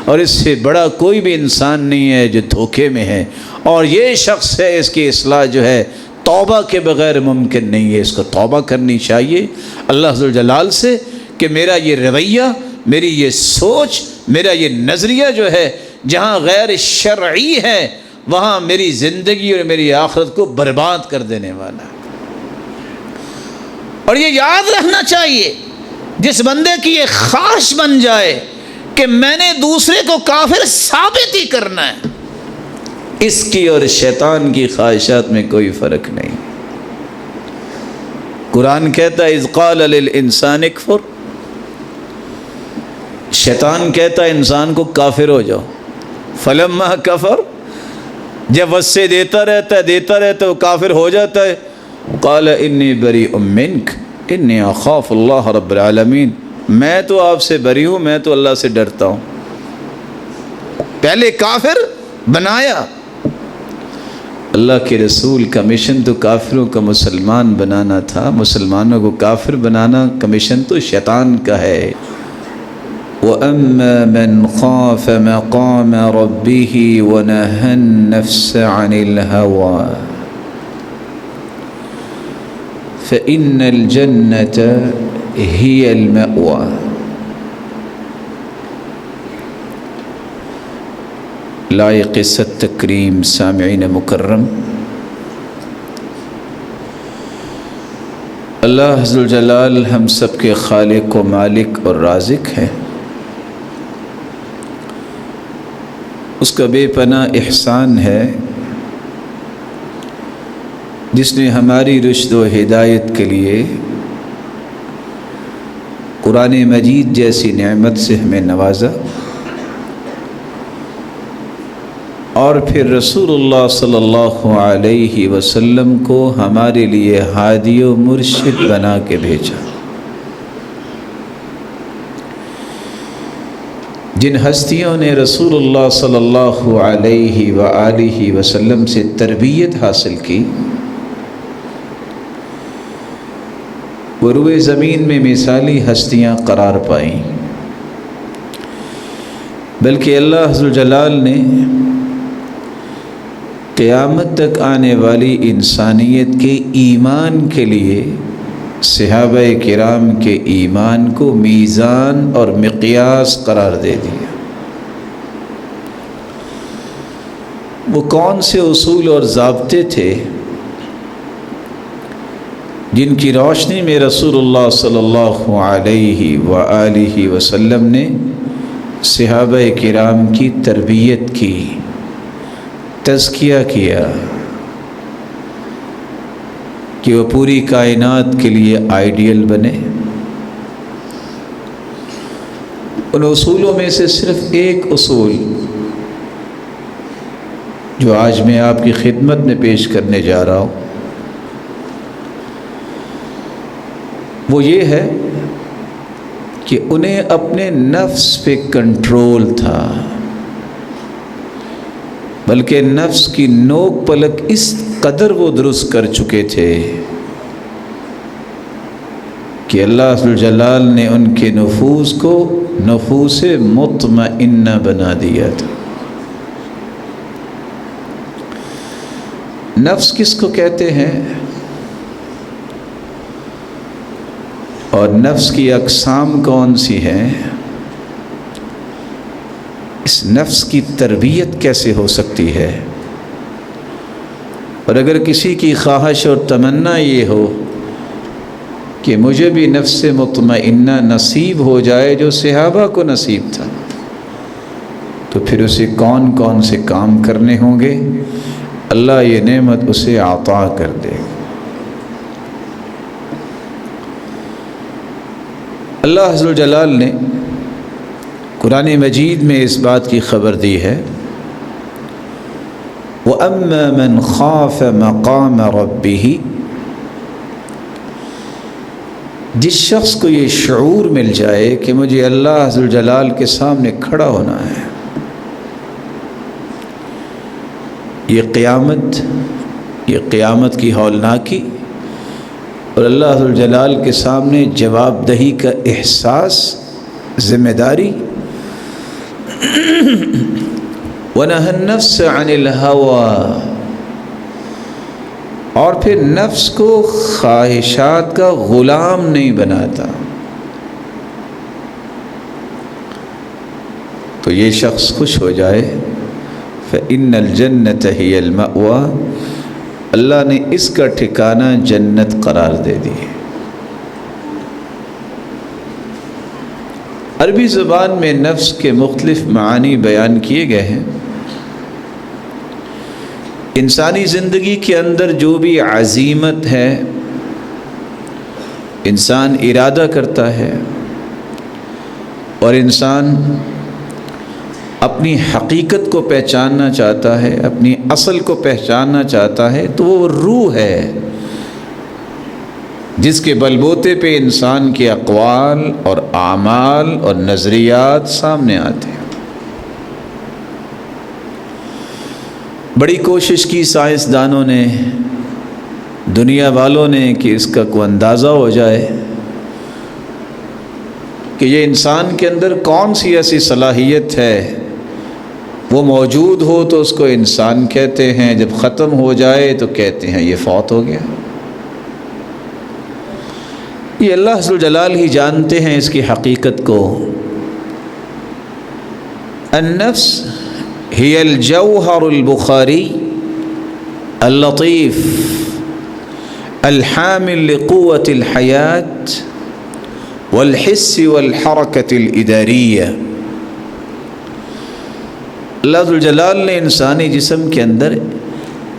اور اس سے بڑا کوئی بھی انسان نہیں ہے جو دھوکے میں ہے، اور یہ شخص ہے اس کی اصلاح جو ہے توبہ کے بغیر ممکن نہیں ہے۔ اس کو توبہ کرنی چاہیے اللہ ذوالجلال سے کہ میرا یہ رویہ، میری یہ سوچ، میرا یہ نظریہ جو ہے جہاں غیر شرعی ہے وہاں میری زندگی اور میری آخرت کو برباد کر دینے والا ہے۔ اور یہ یاد رہنا چاہیے، جس بندے کی یہ خواہش بن جائے کہ میں نے دوسرے کو کافر ثابت ہی کرنا ہے، اس کی اور شیطان کی خواہشات میں کوئی فرق نہیں۔ قرآن کہتا ہے اذ قال للانسان اکفر، شیطان کہتا ہے انسان کو کافر ہو جاؤ، فلما کفر، جب وصے دیتا رہتا ہے وہ کافر ہو جاتا ہے، قال انی بریء منک انی اخاف اللہ رب العالمین، میں تو آپ سے بری ہوں، میں تو اللہ سے ڈرتا ہوں۔ پہلے کافر بنایا، اللہ کے رسول کا مشن تو کافروں کا مسلمان بنانا تھا، مسلمانوں کو کافر بنانا کا مشن تو شیطان کا ہے۔ وَأَمَّا مَنْ خَافَ مَقَامَ رَبِّهِ وَنَهَى النَّفْسَ عَنِ الْهَوَىٰ فَإِنَّ الْجَنَّةَ هِيَ الْمَأْوَىٰ۔ لائق ست تکریم سامعین مکرم، اللہ ذوالجلال ہم سب کے خالق و مالک اور رازق ہے، اس کا بے پناہ احسان ہے جس نے ہماری رشد و ہدایت کے لیے قرآن مجید جیسی نعمت سے ہمیں نوازا، اور پھر رسول اللہ صلی اللہ علیہ وسلم کو ہمارے لیے ہادی و مرشد بنا کے بھیجا۔ جن ہستیوں نے رسول اللہ صلی اللہ علیہ وآلہ وسلم سے تربیت حاصل کی، وہ روئے زمین میں مثالی ہستیاں قرار پائیں، بلکہ اللہ ذوالجلال نے قیامت تک آنے والی انسانیت کے ایمان کے لیے صحابہ کرام کے ایمان کو میزان اور مقیاس قرار دے دیا۔ وہ کون سے اصول اور ضابطے تھے جن کی روشنی میں رسول اللہ صلی اللہ علیہ وآلہ وسلم نے صحابہ کرام کی تربیت کی، تزکیہ کیا کہ وہ پوری کائنات کے لیے آئیڈیل بنے؟ ان اصولوں میں سے صرف ایک اصول جو آج میں آپ کی خدمت میں پیش کرنے جا رہا ہوں وہ یہ ہے کہ انہیں اپنے نفس پہ کنٹرول تھا، بلکہ نفس کی نوک پلک اس قدر وہ درست کر چکے تھے کہ اللہ ذوالجلال نے ان کے نفوس کو نفوس مطمئنہ بنا دیا تھا۔ نفس کس کو کہتے ہیں اور نفس کی اقسام کون سی ہیں؟ اس نفس کی تربیت کیسے ہو سکتی ہے؟ اور اگر کسی کی خواہش اور تمنا یہ ہو کہ مجھے بھی نفس مطمئنہ نصیب ہو جائے جو صحابہ کو نصیب تھا، تو پھر اسے کون کون سے کام کرنے ہوں گے؟ اللہ یہ نعمت اسے عطا کر دے۔ اللہ ذوالجلال نے قرآن مجید میں اس بات کی خبر دی ہے، وَأَمَّا مَنْ خَافَ مَقَامَ رَبِّهِ، جس شخص کو یہ شعور مل جائے کہ مجھے اللہ ذوالجلال کے سامنے کھڑا ہونا ہے، یہ قیامت کی ہولناکی اور اللہ ذوالجلال کے سامنے جواب دہی کا احساس، ذمہ داری، وَنَهَى النَّفْسَ عَنِ الْهَوَىٰ، اور پھر نفس کو خواہشات کا غلام نہیں بناتا. تو یہ شخص خوش ہو جائے. فَإِنَّ الْجَنَّةَ هِيَ الْمَأْوَىٰ، اللہ نے اس کا ٹھکانہ جنت قرار دے دی. عربی زبان میں نفس کے مختلف معانی بیان کیے گئے ہیں. انسانی زندگی کے اندر جو بھی عزیمت ہے، انسان ارادہ کرتا ہے اور انسان اپنی حقیقت کو پہچاننا چاہتا ہے، اپنی اصل کو پہچاننا چاہتا ہے، تو وہ روح ہے جس کے بلبوتے پہ انسان کے اقوال اور اعمال اور نظریات سامنے آتے ہیں. بڑی کوشش کی سائنسدانوں نے، دنیا والوں نے، کہ اس کا کوئی اندازہ ہو جائے کہ یہ انسان کے اندر کون سی ایسی صلاحیت ہے، وہ موجود ہو تو اس کو انسان کہتے ہیں، جب ختم ہو جائے تو کہتے ہیں یہ فوت ہو گیا. یہ اللہ ذو الجلال ہی جانتے ہیں اس کی حقیقت کو. النفس هي الجوهر البخاري اللطيف الحامل لقوة الحياة والحس والحركة الإدارية. اللہ ذو الجلال نے انسانی جسم کے اندر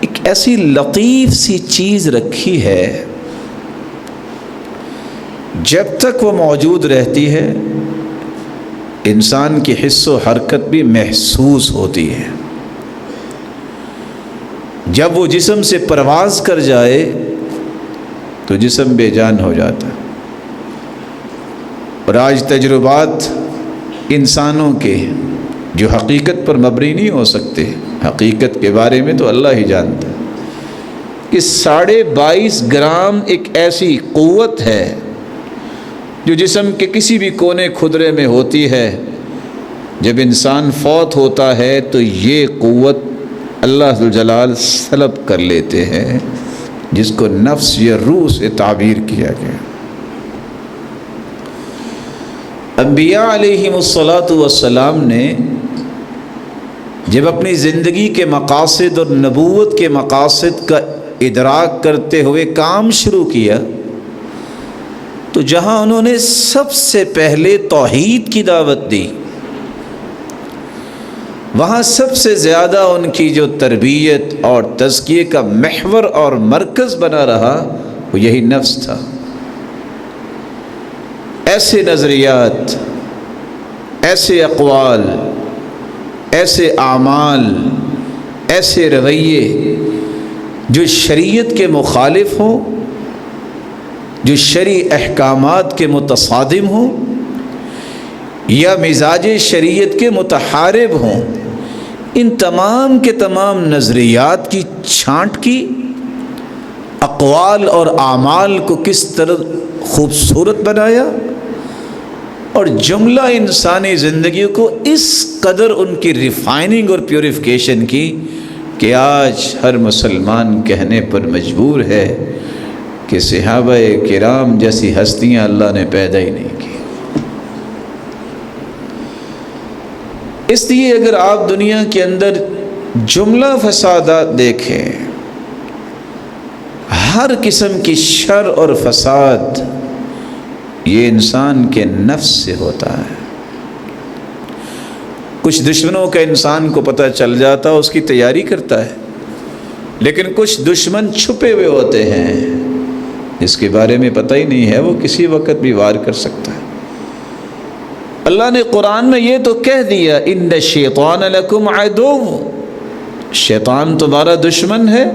ایک ایسی لطیف سی چیز رکھی ہے، جب تک وہ موجود رہتی ہے انسان کی حس و حرکت بھی محسوس ہوتی ہے. جب وہ جسم سے پرواز کر جائے تو جسم بے جان ہو جاتا. اور آج تجربات انسانوں کے جو حقیقت پر مبنی نہیں ہو سکتے، حقیقت کے بارے میں تو اللہ ہی جانتا ہے، کہ 22.5 گرام ایک ایسی قوت ہے جو جسم کے کسی بھی کونے خدرے میں ہوتی ہے. جب انسان فوت ہوتا ہے تو یہ قوت اللہ ذو الجلال سلب کر لیتے ہیں، جس کو نفس یا روح سے تعبیر کیا گیا. انبیاء علیہم الصلاۃ نے جب اپنی زندگی کے مقاصد اور نبوت کے مقاصد کا ادراک کرتے ہوئے کام شروع کیا، تو جہاں انہوں نے سب سے پہلے توحید کی دعوت دی، وہاں سب سے زیادہ ان کی جو تربیت اور تزکیے کا محور اور مرکز بنا رہا وہ یہی نفس تھا. ایسے نظریات، ایسے اقوال، ایسے اعمال، ایسے رویے جو شریعت کے مخالف ہوں، جو شرعی احکامات کے متصادم ہوں یا مزاج شریعت کے متحارب ہوں، ان تمام کے تمام نظریات کی چھانٹ کی، اقوال اور اعمال کو کس طرح خوبصورت بنایا، اور جملہ انسانی زندگی کو اس قدر ان کی ریفائننگ اور پیوریفیکیشن کی کہ آج ہر مسلمان کہنے پر مجبور ہے کہ صحابہ کرام جیسی ہستیاں اللہ نے پیدا ہی نہیں کی. اس لیے اگر آپ دنیا کے اندر جملہ فسادات دیکھیں، ہر قسم کی شر اور فساد یہ انسان کے نفس سے ہوتا ہے. کچھ دشمنوں کا انسان کو پتہ چل جاتا، اس کی تیاری کرتا ہے، لیکن کچھ دشمن چھپے ہوئے ہوتے ہیں جس کے بارے میں پتہ ہی نہیں ہے، وہ کسی وقت بھی وار کر سکتا ہے. اللہ نے قرآن میں یہ تو کہہ دیا، ان الشیطان لکم عدو، شیطان تمہارا دشمن ہے،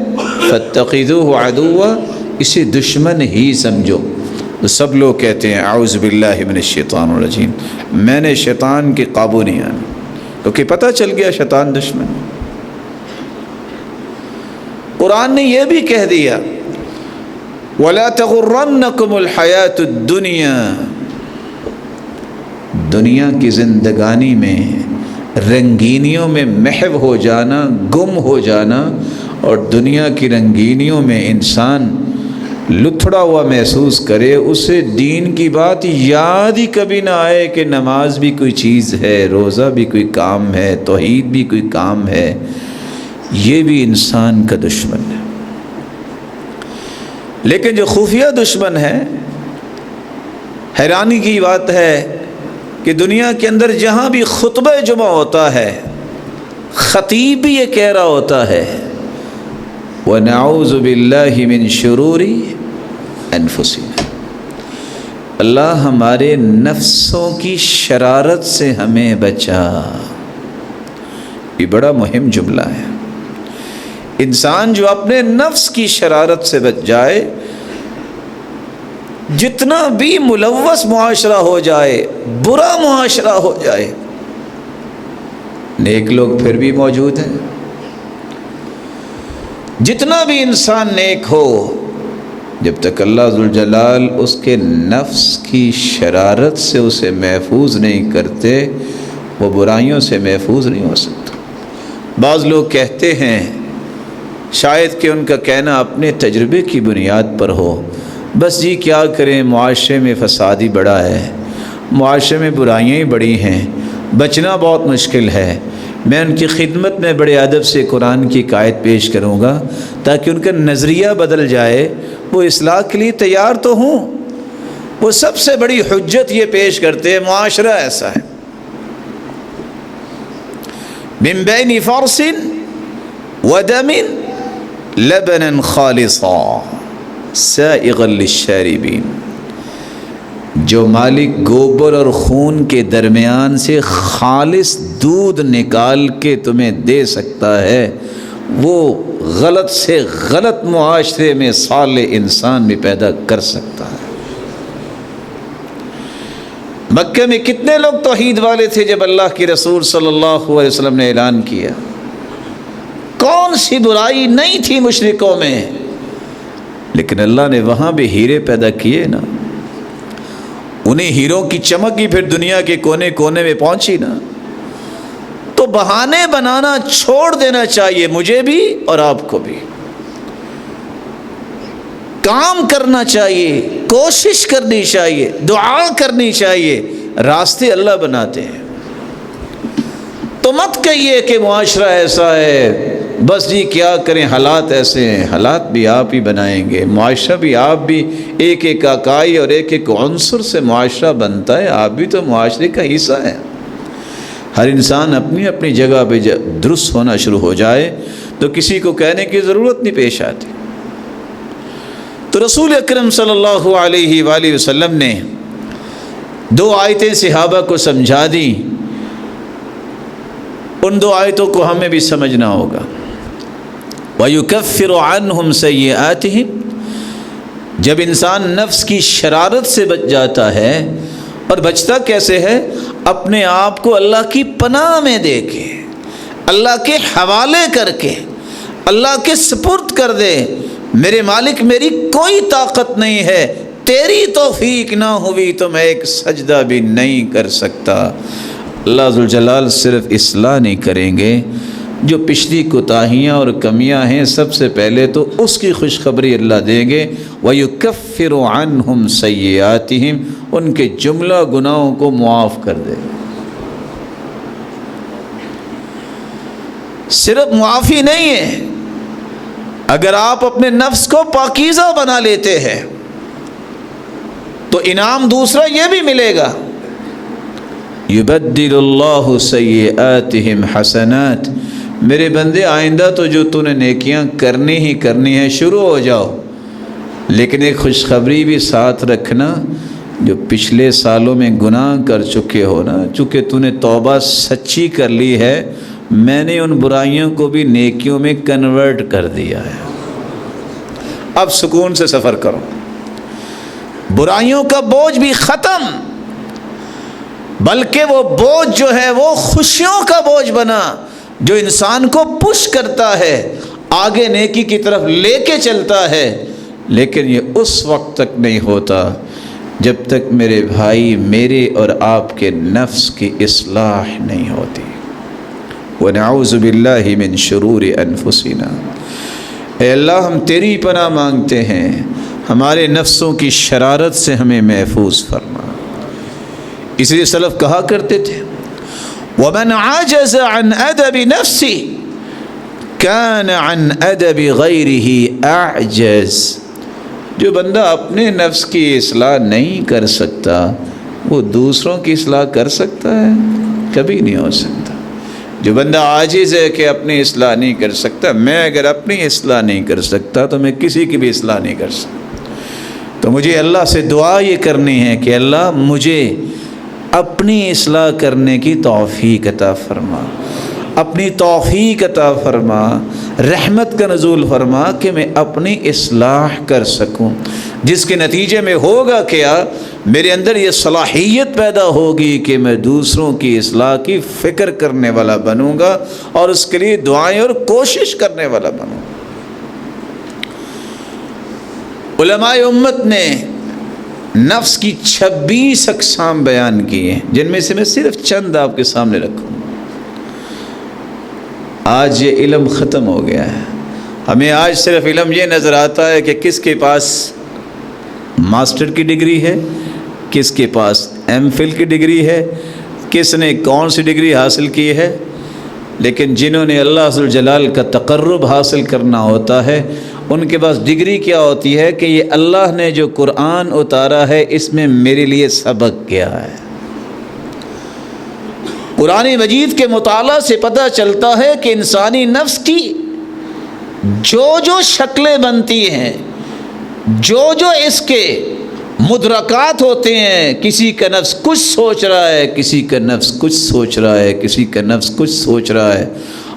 فاتخذوہ عدوا، اسے دشمن ہی سمجھو. تو سب لوگ کہتے ہیں اعوذ باللہ من الشیطان الرجیم، میں نے شیطان کے قابو نہیں آنا، کیونکہ پتہ چل گیا شیطان دشمن. قرآن نے یہ بھی کہہ دیا وَلَا تَغُرَّنَّكُمُ الْحَيَاةُ الدُّنْيَا، دنیا کی زندگانی میں رنگینیوں میں محو ہو جانا، گم ہو جانا، اور دنیا کی رنگینیوں میں انسان لتھڑا ہوا محسوس کرے، اسے دین کی بات یاد ہی کبھی نہ آئے کہ نماز بھی کوئی چیز ہے، روزہ بھی کوئی کام ہے، توحید بھی کوئی کام ہے، یہ بھی انسان کا دشمن ہے۔ لیکن جو خفیہ دشمن ہے، حیرانی کی بات ہے کہ دنیا کے اندر جہاں بھی خطبہ جمعہ ہوتا ہے، خطیب بھی یہ کہہ رہا ہوتا ہے وَنَعُوذُ بِاللَّهِ مِن شُرُورِ أَنفُسِنَا، اللہ ہمارے نفسوں کی شرارت سے ہمیں بچا۔ یہ بڑا مہم جملہ ہے۔ انسان جو اپنے نفس کی شرارت سے بچ جائے، جتنا بھی ملوث معاشرہ ہو جائے، برا معاشرہ ہو جائے، نیک لوگ پھر بھی موجود ہیں۔ جتنا بھی انسان نیک ہو، جب تک اللہ ذوالجلال اس کے نفس کی شرارت سے اسے محفوظ نہیں کرتے، وہ برائیوں سے محفوظ نہیں ہو سکتا۔ بعض لوگ کہتے ہیں، شاید کہ ان کا کہنا اپنے تجربے کی بنیاد پر ہو، بس جی کیا کریں، معاشرے میں فساد ہی بڑا ہے، معاشرے میں برائیاں ہی بڑی ہیں، بچنا بہت مشکل ہے۔ میں ان کی خدمت میں بڑے ادب سے قرآن کی ایک آیت پیش کروں گا تاکہ ان کا نظریہ بدل جائے، وہ اصلاح کے لیے تیار تو ہوں۔ وہ سب سے بڑی حجت یہ پیش کرتے ہیں، معاشرہ ایسا ہے، من بین فرث ودم لبنا خالصا سائغا للشاربین، جو مالک گوبر اور خون کے درمیان سے خالص دودھ نکال کے تمہیں دے سکتا ہے، وہ غلط سے غلط معاشرے میں صالح انسان بھی پیدا کر سکتا ہے۔ مکہ میں کتنے لوگ توحید والے تھے جب اللہ کے رسول صلی اللہ علیہ وسلم نے اعلان کیا؟ کون سی برائی نہیں تھی مشرکوں میں، لیکن اللہ نے وہاں بھی ہیرے پیدا کیے نا۔ انہیں ہیروں کی چمک ہی پھر دنیا کے کونے کونے میں پہنچی نا۔ تو بہانے بنانا چھوڑ دینا چاہیے، مجھے بھی اور آپ کو بھی۔ کام کرنا چاہیے، کوشش کرنی چاہیے، دعا کرنی چاہیے، راستے اللہ بناتے ہیں۔ تو مت کہیے کہ معاشرہ ایسا ہے، بس جی کیا کریں، حالات ایسے ہیں۔ حالات بھی آپ ہی بنائیں گے، معاشرہ بھی آپ بھی، ایک ایک اکائی اور ایک ایک عنصر سے معاشرہ بنتا ہے، آپ بھی تو معاشرے کا حصہ ہے۔ ہر انسان اپنی اپنی جگہ پہ درست ہونا شروع ہو جائے تو کسی کو کہنے کی ضرورت نہیں پیش آتی۔ تو رسول اکرم صلی اللہ علیہ وآلہ وسلم نے 2 آیتیں صحابہ کو سمجھا دیں، ان 2 آیتوں کو ہمیں بھی سمجھنا ہوگا۔ وَيُكَفِّرُ عَنْهُمْ سَيِّئَاتِهِمْ، جب انسان نفس کی شرارت سے بچ جاتا ہے، اور بچتا کیسے ہے؟ اپنے آپ کو اللہ کی پناہ میں دے کے، اللہ کے حوالے کر کے، اللہ کے سپرد کر دے، میرے مالک میری کوئی طاقت نہیں ہے، تیری توفیق نہ ہوئی تو میں ایک سجدہ بھی نہیں کر سکتا۔ اللہ ذوالجلال صرف اصلاح نہیں کریں گے، جو پچھلی کوتاہیاں اور کمیاں ہیں سب سے پہلے تو اس کی خوشخبری اللہ دیں گے۔ وَيُكَفِّرُ عَنْهُمْ سَيِّئَاتِهِمْ، ان کے جملہ گناہوں کو معاف کر دے گا۔ صرف معافی نہیں ہے، اگر آپ اپنے نفس کو پاکیزہ بنا لیتے ہیں تو انعام دوسرا یہ بھی ملے گا۔ يُبَدِّلُ اللَّهُ سَيِّئَاتِهِمْ حَسَنَاتٍ، میرے بندے آئندہ تو جو تو نے نیکیاں کرنی ہی کرنی ہے، شروع ہو جاؤ، لیکن ایک خوشخبری بھی ساتھ رکھنا، جو پچھلے سالوں میں گناہ کر چکے ہو نا، چونکہ تو نے توبہ سچی کر لی ہے، میں نے ان برائیوں کو بھی نیکیوں میں کنورٹ کر دیا ہے، اب سکون سے سفر کرو، برائیوں کا بوجھ بھی ختم، بلکہ وہ بوجھ جو ہے وہ خوشیوں کا بوجھ بنا، جو انسان کو پش کرتا ہے، آگے نیکی کی طرف لے کے چلتا ہے۔ لیکن یہ اس وقت تک نہیں ہوتا جب تک میرے بھائی میرے اور آپ کے نفس کی اصلاح نہیں ہوتی۔ ونعوذ باللہ من شرور انفسنا۔ اے اللہ ہم تیری پناہ مانگتے ہیں، ہمارے نفسوں کی شرارت سے ہمیں محفوظ فرما۔ اس لیے سلف کہا کرتے تھے وَمَنْ عَجَزَ عَنْ أَدَبِ نَفْسِ كَانَ عَنْ أَدَبِ غَيْرِهِ أَعْجَزْ۔ جو بندہ اپنے نفس کی اصلاح نہیں کر سکتا وہ دوسروں کی اصلاح کر سکتا ہے؟ کبھی نہیں ہو سکتا۔ جو بندہ عاجز ہے کہ اپنی اصلاح نہیں کر سکتا، میں اگر اپنی اصلاح نہیں کر سکتا تو میں کسی کی بھی اصلاح نہیں کر سکتا۔ تو مجھے اللہ سے دعا یہ کرنی ہے کہ اللہ مجھے اپنی اصلاح کرنے کی توفیق عطا فرما، اپنی توفیق عطا فرما، رحمت کا نزول فرما کہ میں اپنی اصلاح کر سکوں، جس کے نتیجے میں ہوگا کیا، میرے اندر یہ صلاحیت پیدا ہوگی کہ میں دوسروں کی اصلاح کی فکر کرنے والا بنوں گا اور اس کے لیے دعائیں اور کوشش کرنے والا بنوں گا۔ علماء امت نے نفس کی 26 اقسام بیان کی ہیں، جن میں سے میں صرف چند آپ کے سامنے رکھوں۔ آج یہ علم ختم ہو گیا ہے، ہمیں آج صرف علم یہ نظر آتا ہے کہ کس کے پاس ماسٹر کی ڈگری ہے، کس کے پاس ایم فل کی ڈگری ہے، کس نے کون سی ڈگری حاصل کی ہے، لیکن جنہوں نے اللہ ذوالجلال کا تقرب حاصل کرنا ہوتا ہے ان کے پاس ڈگری کیا ہوتی ہے کہ یہ اللہ نے جو قرآن اتارا ہے اس میں میرے لیے سبق کیا ہے۔ قرآن مجید کے مطالعہ سے پتہ چلتا ہے کہ انسانی نفس کی جو شکلیں بنتی ہیں، جو اس کے مدرکات ہوتے ہیں، کسی کا نفس کچھ سوچ رہا ہے، کسی کا نفس کچھ سوچ رہا ہے، کسی کا نفس کچھ سوچ رہا ہے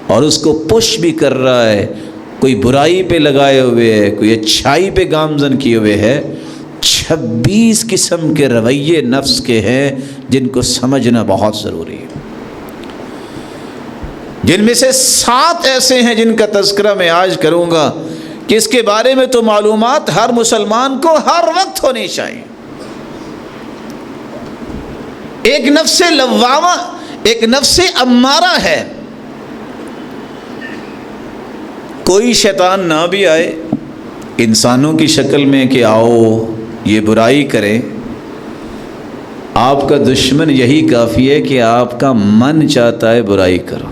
اور اس کو پش بھی کر رہا ہے، کوئی برائی پہ لگائے ہوئے ہے، کوئی اچھائی پہ گامزن کیے ہوئے ہے۔ 26 قسم کے رویے نفس کے ہیں جن کو سمجھنا بہت ضروری ہے، جن میں سے 7 ایسے ہیں جن کا تذکرہ میں آج کروں گا کہ اس کے بارے میں تو معلومات ہر مسلمان کو ہر وقت ہونی چاہیے۔ ایک نفس لوامہ، ایک نفس امارہ ہے۔ کوئی شیطان نہ بھی آئے انسانوں کی شکل میں کہ آؤ یہ برائی کرے، آپ کا دشمن یہی کافی ہے کہ آپ کا من چاہتا ہے برائی کرو۔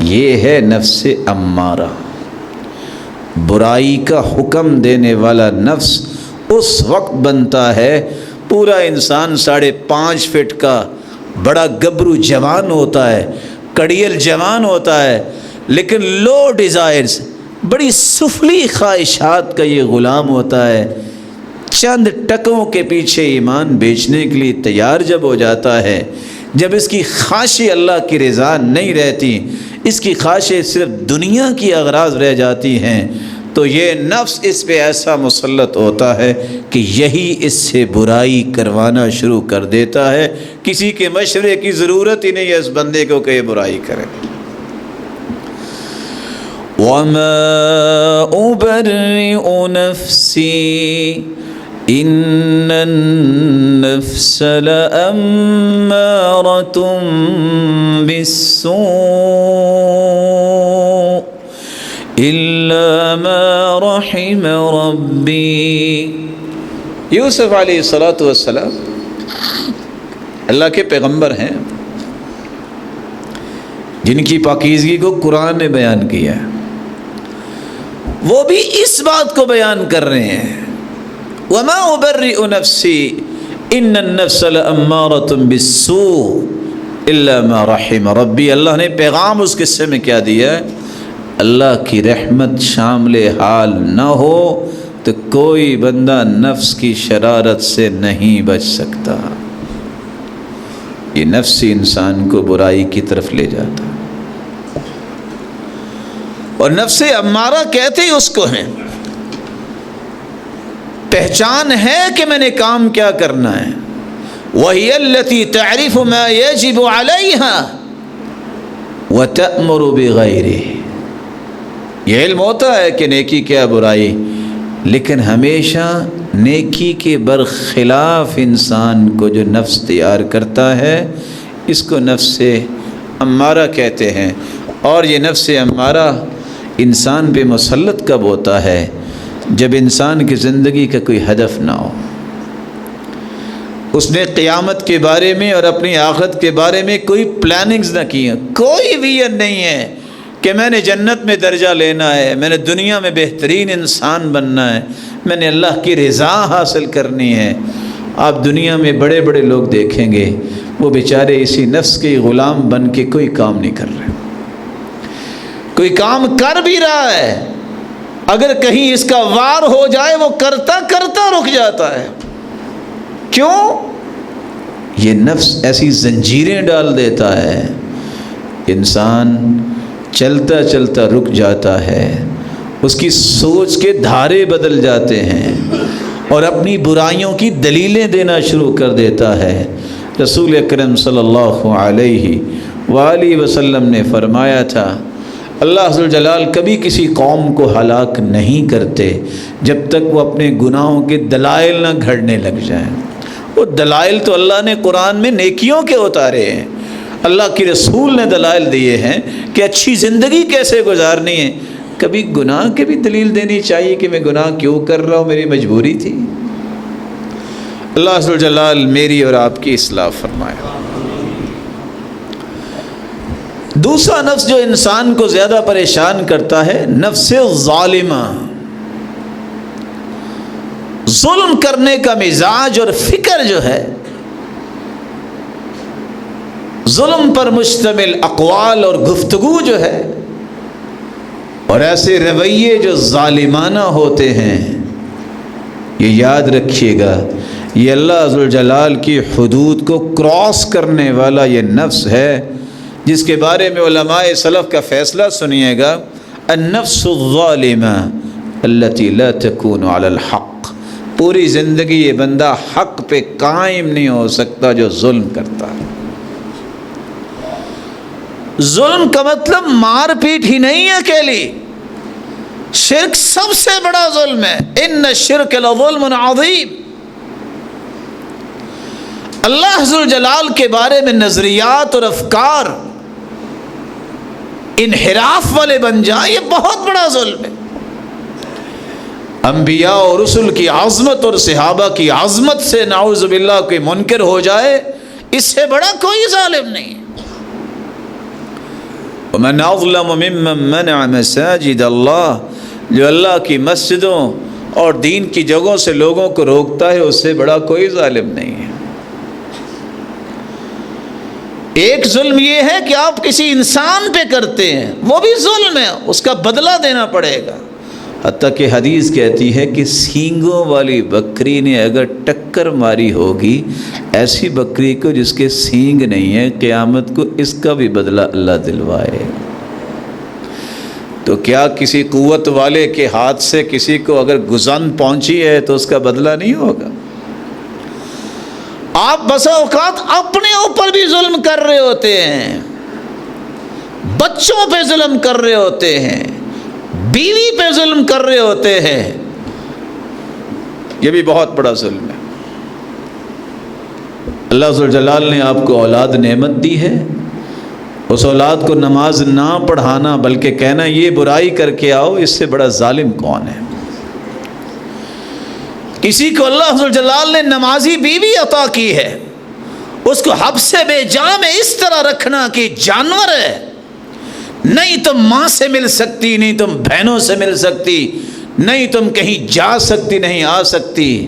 یہ ہے نفس امارہ، برائی کا حکم دینے والا نفس اس وقت بنتا ہے پورا انسان 5.5 فٹ کا بڑا گبرو جوان ہوتا ہے، کڑیل جوان ہوتا ہے، لیکن لو ڈیزائرز، بڑی سفلی خواہشات کا یہ غلام ہوتا ہے۔ چند ٹکوں کے پیچھے ایمان بیچنے کے لیے تیار جب ہو جاتا ہے، جب اس کی خواہشیں اللہ کی رضا نہیں رہتی، اس کی خواہشیں صرف دنیا کی اغراض رہ جاتی ہیں، تو یہ نفس اس پہ ایسا مسلط ہوتا ہے کہ یہی اس سے برائی کروانا شروع کر دیتا ہے۔ کسی کے مشورے کی ضرورت ہی نہیں ہے اس بندے کو کہ یہ برائی کرے۔ وَمَا أُبَرِّئُ نَفْسِي إِنَّ النَّفْسَ لَأَمَّارَةٌ بِالسُّوءِ إِلَّا مَا رَحِمَ رَبِّي۔ یوسف علیہ السلام اللہ کے پیغمبر ہیں جن کی پاکیزگی کو قرآن نے بیان کیا ہے، وہ بھی اس بات کو بیان کر رہے ہیں وَمَا أُبَرِّئُ نَفْسِي إِنَّ النَّفْسَ لَأَمَّارَةٌ بِالسُّوءِ إِلَّا مَا رَحِمَ رَبِّي۔ اللہ نے پیغام اس قصے میں کیا دیا ہے؟ اللہ کی رحمت شامل حال نہ ہو تو کوئی بندہ نفس کی شرارت سے نہیں بچ سکتا۔ یہ نفس انسان کو برائی کی طرف لے جاتا، اور نفس امارہ کہتے ہی اس کو ہیں۔ پہچان ہے کہ میں نے کام کیا کرنا ہے، وَهِيَ الَّتِي تَعْرِفُ مَا يَجِبُ عَلَيْهَا وَتَأْمُرُ بِغَيْرِهِ۔ یہ علم ہوتا ہے کہ نیکی کیا برائی، لیکن ہمیشہ نیکی کے برخلاف انسان کو جو نفس تیار کرتا ہے اس کو نفس امارہ کہتے ہیں۔ اور یہ نفس امارہ انسان پہ مسلط کب ہوتا ہے؟ جب انسان کی زندگی کا کوئی ہدف نہ ہو، اس نے قیامت کے بارے میں اور اپنی آخرت کے بارے میں کوئی پلاننگز نہ کی ہیں، کوئی ویژن نہیں ہے کہ میں نے جنت میں درجہ لینا ہے، میں نے دنیا میں بہترین انسان بننا ہے، میں نے اللہ کی رضا حاصل کرنی ہے۔ آپ دنیا میں بڑے بڑے لوگ دیکھیں گے، وہ بیچارے اسی نفس کے غلام بن کے کوئی کام نہیں کر رہے، کوئی کام کر بھی رہا ہے، اگر کہیں اس کا وار ہو جائے وہ کرتا کرتا رک جاتا ہے۔ کیوں؟ یہ نفس ایسی زنجیریں ڈال دیتا ہے، انسان چلتا چلتا رک جاتا ہے، اس کی سوچ کے دھارے بدل جاتے ہیں اور اپنی برائیوں کی دلیلیں دینا شروع کر دیتا ہے۔ رسول اکرم صلی اللہ علیہ وآلہ وسلم نے فرمایا تھا، اللہ عز و جلال کبھی کسی قوم کو ہلاک نہیں کرتے جب تک وہ اپنے گناہوں کے دلائل نہ گھڑنے لگ جائیں۔ وہ دلائل تو اللہ نے قرآن میں نیکیوں کے اتارے ہیں، اللہ کے رسول نے دلائل دیے ہیں کہ اچھی زندگی کیسے گزارنی ہے۔ کبھی گناہ کی بھی دلیل دینی چاہیے کہ میں گناہ کیوں کر رہا ہوں، میری مجبوری تھی۔ اللہ عز و جلال میری اور آپ کی اصلاح فرمائے۔ دوسرا نفس جو انسان کو زیادہ پریشان کرتا ہے، نفس ظالمہ، ظلم کرنے کا مزاج اور فکر جو ہے، ظلم پر مشتمل اقوال اور گفتگو جو ہے، اور ایسے رویے جو ظالمانہ ہوتے ہیں، یہ یاد رکھیے گا، یہ اللہ عز و جلال کی حدود کو کراس کرنے والا یہ نفس ہے، جس کے بارے میں علماء سلف کا فیصلہ سنیے گا، النفس الظالمہ التي لا تكون على الحق، پوری زندگی یہ بندہ حق پہ قائم نہیں ہو سکتا جو ظلم کرتا ہے۔ ظلم کا مطلب مار پیٹ ہی نہیں ہے اکیلی، شرک سب سے بڑا ظلم ہے، ان الشرک لظلم عظیم۔ اللہ عز و جلال کے بارے میں نظریات اور افکار انحراف والے بن جائیں، یہ بہت بڑا ظلم ہے۔ انبیاء اور رسل کی عظمت اور صحابہ کی عظمت سے نعوذ باللہ کوئی منکر ہو جائے، اس سے بڑا کوئی ظالم نہیں۔ وَمَنْ أَظْلَمُ مِمَّنْ مَنَعَ مَسَاجِدَ اللَّهِ، جو اللہ کی مسجدوں اور دین کی جگہوں سے لوگوں کو روکتا ہے، اس سے بڑا کوئی ظالم نہیں ہے۔ ایک ظلم یہ ہے کہ آپ کسی انسان پہ کرتے ہیں، وہ بھی ظلم ہے، اس کا بدلہ دینا پڑے گا۔ حتیٰ کہ حدیث کہتی ہے کہ سینگوں والی بکری نے اگر ٹکر ماری ہوگی ایسی بکری کو جس کے سینگ نہیں ہے، قیامت کو اس کا بھی بدلہ اللہ دلوائے۔ تو کیا کسی قوت والے کے ہاتھ سے کسی کو اگر گزن پہنچی ہے تو اس کا بدلہ نہیں ہوگا؟ آپ بسا اوقات اپنے اوپر بھی ظلم کر رہے ہوتے ہیں، بچوں پہ ظلم کر رہے ہوتے ہیں، بیوی پہ ظلم کر رہے ہوتے ہیں، یہ بھی بہت بڑا ظلم ہے۔ اللہ عز و جلال نے آپ کو اولاد نعمت دی ہے، اس اولاد کو نماز نہ پڑھانا بلکہ کہنا یہ برائی کر کے آؤ، اس سے بڑا ظالم کون ہے؟ کسی کو اللہ عز و جلال نے نمازی بیوی عطا کی ہے، اس کو حبس بے جا میں اس طرح رکھنا کہ جانور ہے، نہیں تم ماں سے مل سکتی، نہیں تم بہنوں سے مل سکتی، نہیں تم کہیں جا سکتی، نہیں آ سکتی،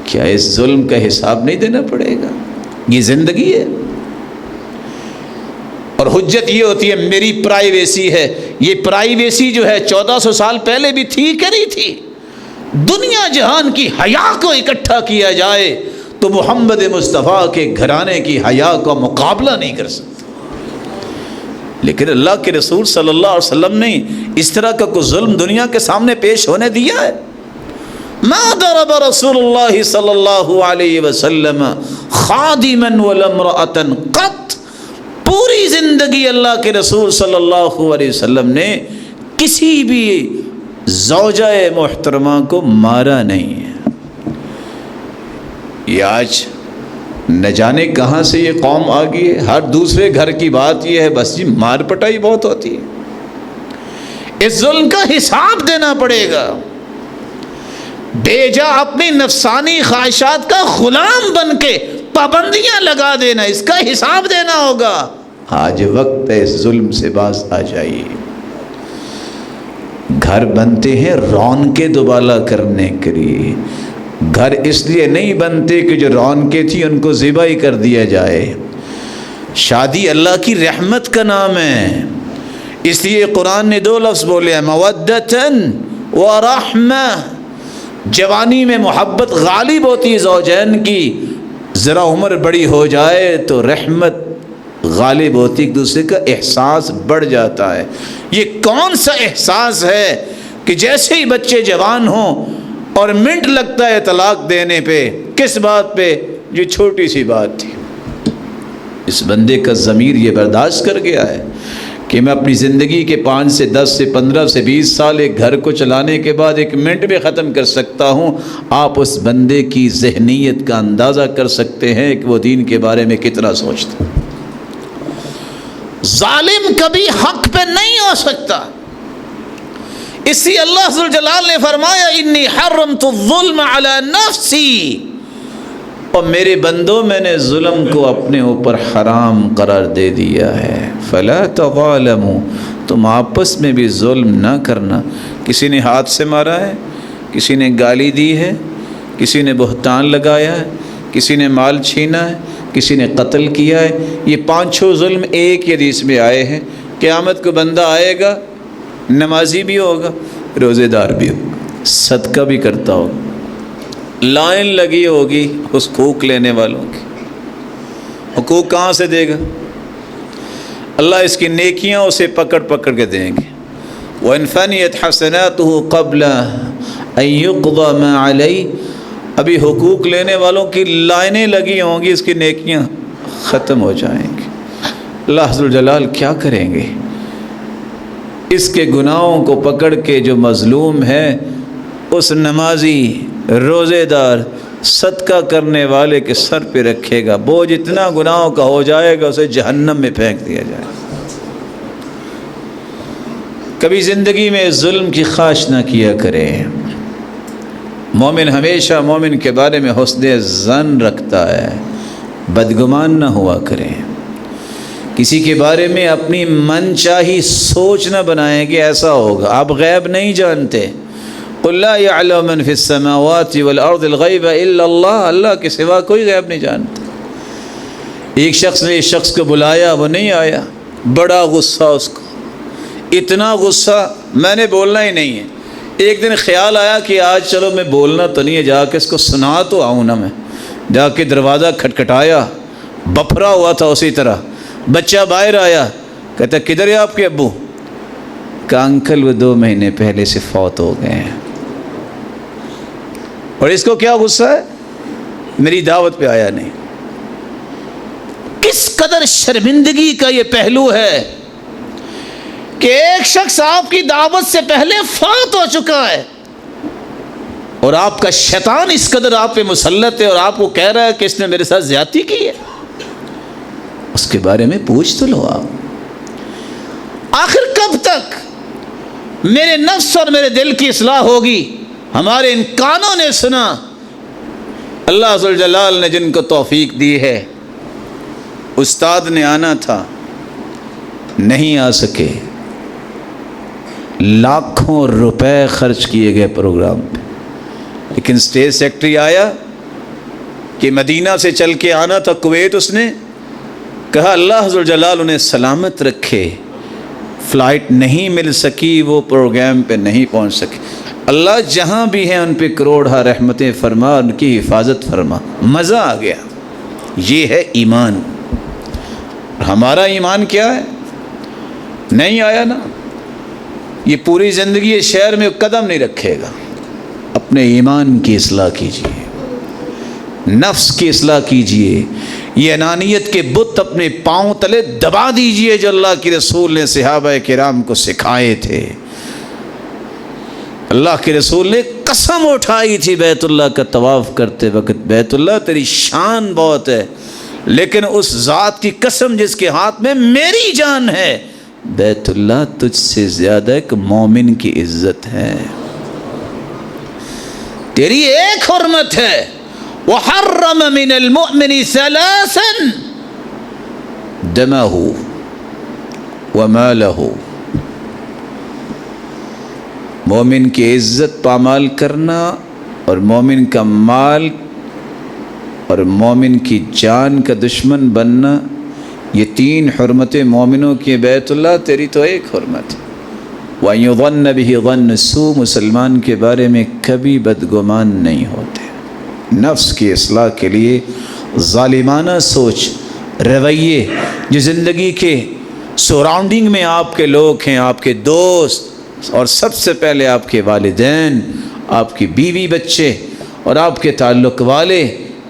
کیا اس ظلم کا حساب نہیں دینا پڑے گا؟ یہ زندگی ہے۔ اور حجت یہ ہوتی ہے میری پرائیویسی ہے، یہ پرائیویسی جو ہے 1400 سال پہلے بھی تھی کہ نہیں تھی؟ دنیا جہان کی حیا کو اکٹھا کیا جائے تو محمد مصطفیٰ کے گھرانے کی حیا کا مقابلہ نہیں کر سکتا، لیکن اللہ کے رسول صلی اللہ علیہ وسلم نے اس طرح کا کوئی ظلم دنیا کے سامنے پیش ہونے دیا ہے؟ ما ضرب رسول اللہ صلی اللہ علیہ وسلم خادما ولا امرأة قط، پوری زندگی اللہ کے رسول صلی اللہ علیہ وسلم نے کسی بھی زوجہ محترمہ کو مارا نہیں ہے۔ یہ آج نہ جانے کہاں سے یہ قوم آ گئی ہے، ہر دوسرے گھر کی بات یہ ہے بس جی مار پٹائی بہت ہوتی ہے۔ اس ظلم کا حساب دینا پڑے گا، بے جا اپنی نفسانی خواہشات کا غلام بن کے پابندیاں لگا دینا، اس کا حساب دینا ہوگا۔ آج وقت ہے اس ظلم سے باز آ جائیے۔ گھر بنتے ہیں رونقیں دوبالا کرنے کے لیے، گھر اس لیے نہیں بنتے کہ جو رونقیں تھیں ان کو ذبح ہی کر دیا جائے۔ شادی اللہ کی رحمت کا نام ہے، اس لیے قرآن نے 2 لفظ بولے ہیں، مودتاً ورحمہ۔ جوانی میں محبت غالب ہوتی ہے زوجین کی، ذرا عمر بڑی ہو جائے تو رحمت غالب ہوتی، ایک دوسرے کا احساس بڑھ جاتا ہے۔ یہ کون سا احساس ہے کہ جیسے ہی بچے جوان ہوں اور منٹ لگتا ہے طلاق دینے پہ، کس بات پہ؟ جو چھوٹی سی بات تھی۔ اس بندے کا ضمیر یہ برداشت کر گیا ہے کہ میں اپنی زندگی کے 5 سے 10 سے 15 سے 20 سال ایک گھر کو چلانے کے بعد 1 منٹ میں ختم کر سکتا ہوں۔ آپ اس بندے کی ذہنیت کا اندازہ کر سکتے ہیں کہ وہ دین کے بارے میں کتنا سوچتا ہے۔ ظالم کبھی حق پہ نہیں ہو سکتا، اسی اللہ ذوالجلال نے فرمایا انی حرمت الظلم علی نفسی، اور میرے بندوں میں نے ظلم کو اپنے اوپر حرام قرار دے دیا ہے۔ فلا تظالموا، تم آپس میں بھی ظلم نہ کرنا۔ کسی نے ہاتھ سے مارا ہے، کسی نے گالی دی ہے، کسی نے بہتان لگایا ہے، کسی نے مال چھینا ہے، کسی نے قتل کیا ہے، یہ 5 ظلم ایک ہی حدیث میں آئے ہیں۔ قیامت کو بندہ آئے گا، نمازی بھی ہوگا، روزے دار بھی ہوگا، صدقہ بھی کرتا ہوگا، لائن لگی ہوگی اس حقوق لینے والوں کی۔ حقوق کہاں سے دے گا؟ اللہ اس کی نیکیاں اسے پکڑ پکڑ کے دیں گے۔ وَإِنْ فَنِيَتْ حَسَنَاتُهُ قَبْلَ أَن يُقْضَى مَا عَلَيْهِ، ابھی حقوق لینے والوں کی لائنیں لگی ہوں گی، اس کی نیکیاں ختم ہو جائیں گی۔ اللہ ذوالجلال کیا کریں گے؟ اس کے گناہوں کو پکڑ کے جو مظلوم ہے اس نمازی، روزے دار، صدقہ کرنے والے کے سر پہ رکھے گا، بوجھ اتنا گناہوں کا ہو جائے گا اسے جہنم میں پھینک دیا جائے گا۔ کبھی زندگی میں ظلم کی خواہش نہ کیا کریں۔ مومن ہمیشہ مومن کے بارے میں حسن ظن رکھتا ہے، بدگمان نہ ہوا کریں۔ کسی کے بارے میں اپنی من چاہی سوچ نہ بنائیں کہ ایسا ہوگا، آپ غیب نہیں جانتے۔ قل لا يعلم من في السماوات والارض الغیب الا اللہ، اللہ کے سوا کوئی غیب نہیں جانتا۔ ایک شخص نے اس شخص کو بلایا، وہ نہیں آیا، بڑا غصہ اس کو، اتنا غصہ میں نے بولنا ہی نہیں ہے۔ ایک دن خیال آیا کہ آج چلو میں بولنا تو نہیں ہے، جا کے اس کو سنا تو آؤں نا۔ میں جا کے دروازہ کھٹکھٹایا، بپھرا ہوا تھا اسی طرح۔ بچہ باہر آیا، کہتا کدھر ہے آپ کے ابو؟ کہا انکل وہ 2 مہینے پہلے سے فوت ہو گئے ہیں۔ اور اس کو کیا غصہ ہے؟ میری دعوت پہ آیا نہیں۔ کس قدر شرمندگی کا یہ پہلو ہے کہ ایک شخص آپ کی دعوت سے پہلے فوت ہو چکا ہے، اور آپ کا شیطان اس قدر آپ پہ مسلط ہے اور آپ کو کہہ رہا ہے کہ اس نے میرے ساتھ زیادتی کی ہے۔ اس کے بارے میں پوچھ تو لو آپ۔ آخر کب تک میرے نفس اور میرے دل کی اصلاح ہوگی؟ ہمارے ان کانوں نے سنا، اللہ ذوالجلال نے جن کو توفیق دی ہے۔ استاد نے آنا تھا، نہیں آ سکے، لاکھوں روپے خرچ کیے گئے پروگرام پہ، لیکن اسٹیٹ سیکرٹری آیا کہ مدینہ سے چل کے آنا تھا کویت، اس نے کہا اللہ ذوالجلال انہیں سلامت رکھے، فلائٹ نہیں مل سکی، وہ پروگرام پہ نہیں پہنچ سکے۔ اللہ جہاں بھی ہیں ان پہ کروڑہ رحمتیں فرما، ان کی حفاظت فرما۔ مزہ آ گیا۔ یہ ہے ایمان۔ ہمارا ایمان کیا ہے؟ نہیں آیا نا، یہ پوری زندگی اس شہر میں قدم نہیں رکھے گا۔ اپنے ایمان کی اصلاح کیجیے، نفس کی اصلاح کیجیے، یہ انانیت کے بت اپنے پاؤں تلے دبا دیجیے جو اللہ کے رسول نے صحابہ کرام کو سکھائے تھے۔ اللہ کے رسول نے قسم اٹھائی تھی بیت اللہ کا طواف کرتے وقت، بیت اللہ تیری شان بہت ہے، لیکن اس ذات کی قسم جس کے ہاتھ میں میری جان ہے، بیت اللہ تجھ سے زیادہ ایک مومن کی عزت ہے، تیری ایک حرمت ہے۔ وحرم من المؤمن ثلاثا دمہ ومالہ، مومن کی عزت پامال کرنا اور مومن کا مال اور مومن کی جان کا دشمن بننا، یہ تین حرمتیں مومنوں کی، بیت اللہ تیری تو ایک حرمت ہے۔ وَيُظَنَّ بِهِ ظَنُّ السُّوءِ، مسلمان کے بارے میں کبھی بدگمان نہیں ہوتے۔ نفس کی اصلاح کے لیے ظالمانہ سوچ، رویے، جو زندگی کے سراؤنڈنگ میں آپ کے لوگ ہیں، آپ کے دوست اور سب سے پہلے آپ کے والدین، آپ کی بیوی بچے اور آپ کے تعلق والے،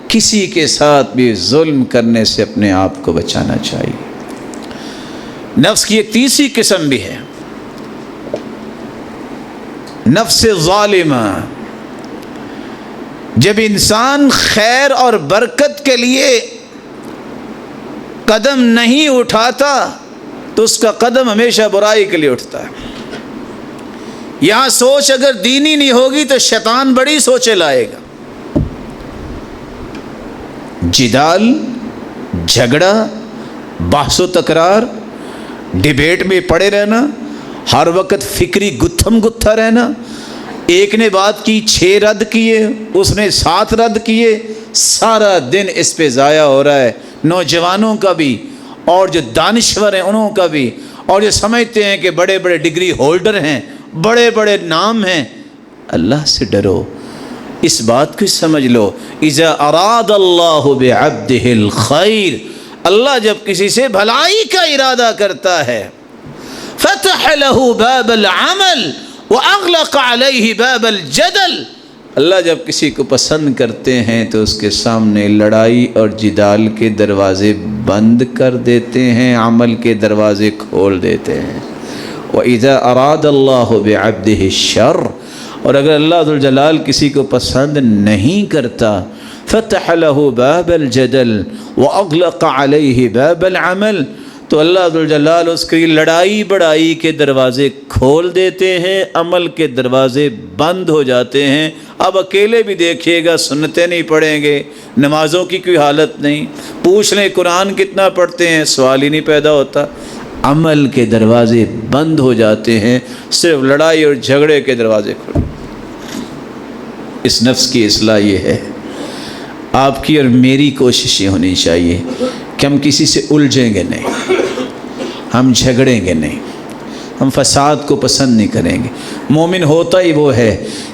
کسی کے ساتھ بھی ظلم کرنے سے اپنے آپ کو بچانا چاہیے۔ نفس کی ایک تیسری قسم بھی ہے، نفس ظالمہ۔ جب انسان خیر اور برکت کے لیے قدم نہیں اٹھاتا تو اس کا قدم ہمیشہ برائی کے لیے اٹھتا ہے۔ یہاں سوچ اگر دینی نہیں ہوگی تو شیطان بڑی سوچیں لائے گا۔ جدال، جھگڑا، بحث و تکرار، ڈیبیٹ میں پڑے رہنا، ہر وقت فکری گتھم گتھا رہنا، ایک نے بات کی 6 رد کیے، اس نے 7 رد کیے، سارا دن اس پہ ضائع ہو رہا ہے، نوجوانوں کا بھی اور جو دانشور ہیں انہوں کا بھی، اور جو سمجھتے ہیں کہ بڑے بڑے ڈگری ہولڈر ہیں، بڑے بڑے نام ہیں۔ اللہ سے ڈرو، اس بات کو سمجھ لو، اذا اراد اللہ بعبدہ الخیر، اللہ جب کسی سے بھلائی کا ارادہ کرتا ہے، فتح له باب العمل واغلق علیہ باب الجدل، اللہ جب کسی کو پسند کرتے ہیں تو اس کے سامنے لڑائی اور جدال کے دروازے بند کر دیتے ہیں، عمل کے دروازے کھول دیتے ہیں۔ وَإِذَا أَرَادَ اللَّهُ بِعَبْدِهِ الشَّرَّ، اور اگر اللہ ذو الجلال کسی کو پسند نہیں کرتا، فَتَحَ لَهُ بَابَ الْجَدَلِ وَأَغْلَقَ عَلَيْهِ بَابَ الْعَمَلِ، تو اللہ ذو الجلال اس کی لڑائی بڑائی کے دروازے کھول دیتے ہیں، عمل کے دروازے بند ہو جاتے ہیں۔ اب اکیلے بھی دیکھیے گا، سنتیں نہیں پڑھیں گے، نمازوں کی کوئی حالت نہیں، پوچھ لیں قرآن کتنا پڑھتے ہیں، سوال ہی نہیں پیدا ہوتا، عمل کے دروازے بند ہو جاتے ہیں، صرف لڑائی اور جھگڑے کے دروازے کھلے۔ اس نفس کی اصلاح یہ ہے، آپ کی اور میری کوشش یہ ہونی چاہیے کہ ہم کسی سے الجھیں گے نہیں، ہم جھگڑیں گے نہیں، ہم فساد کو پسند نہیں کریں گے۔ مومن ہوتا ہی وہ ہے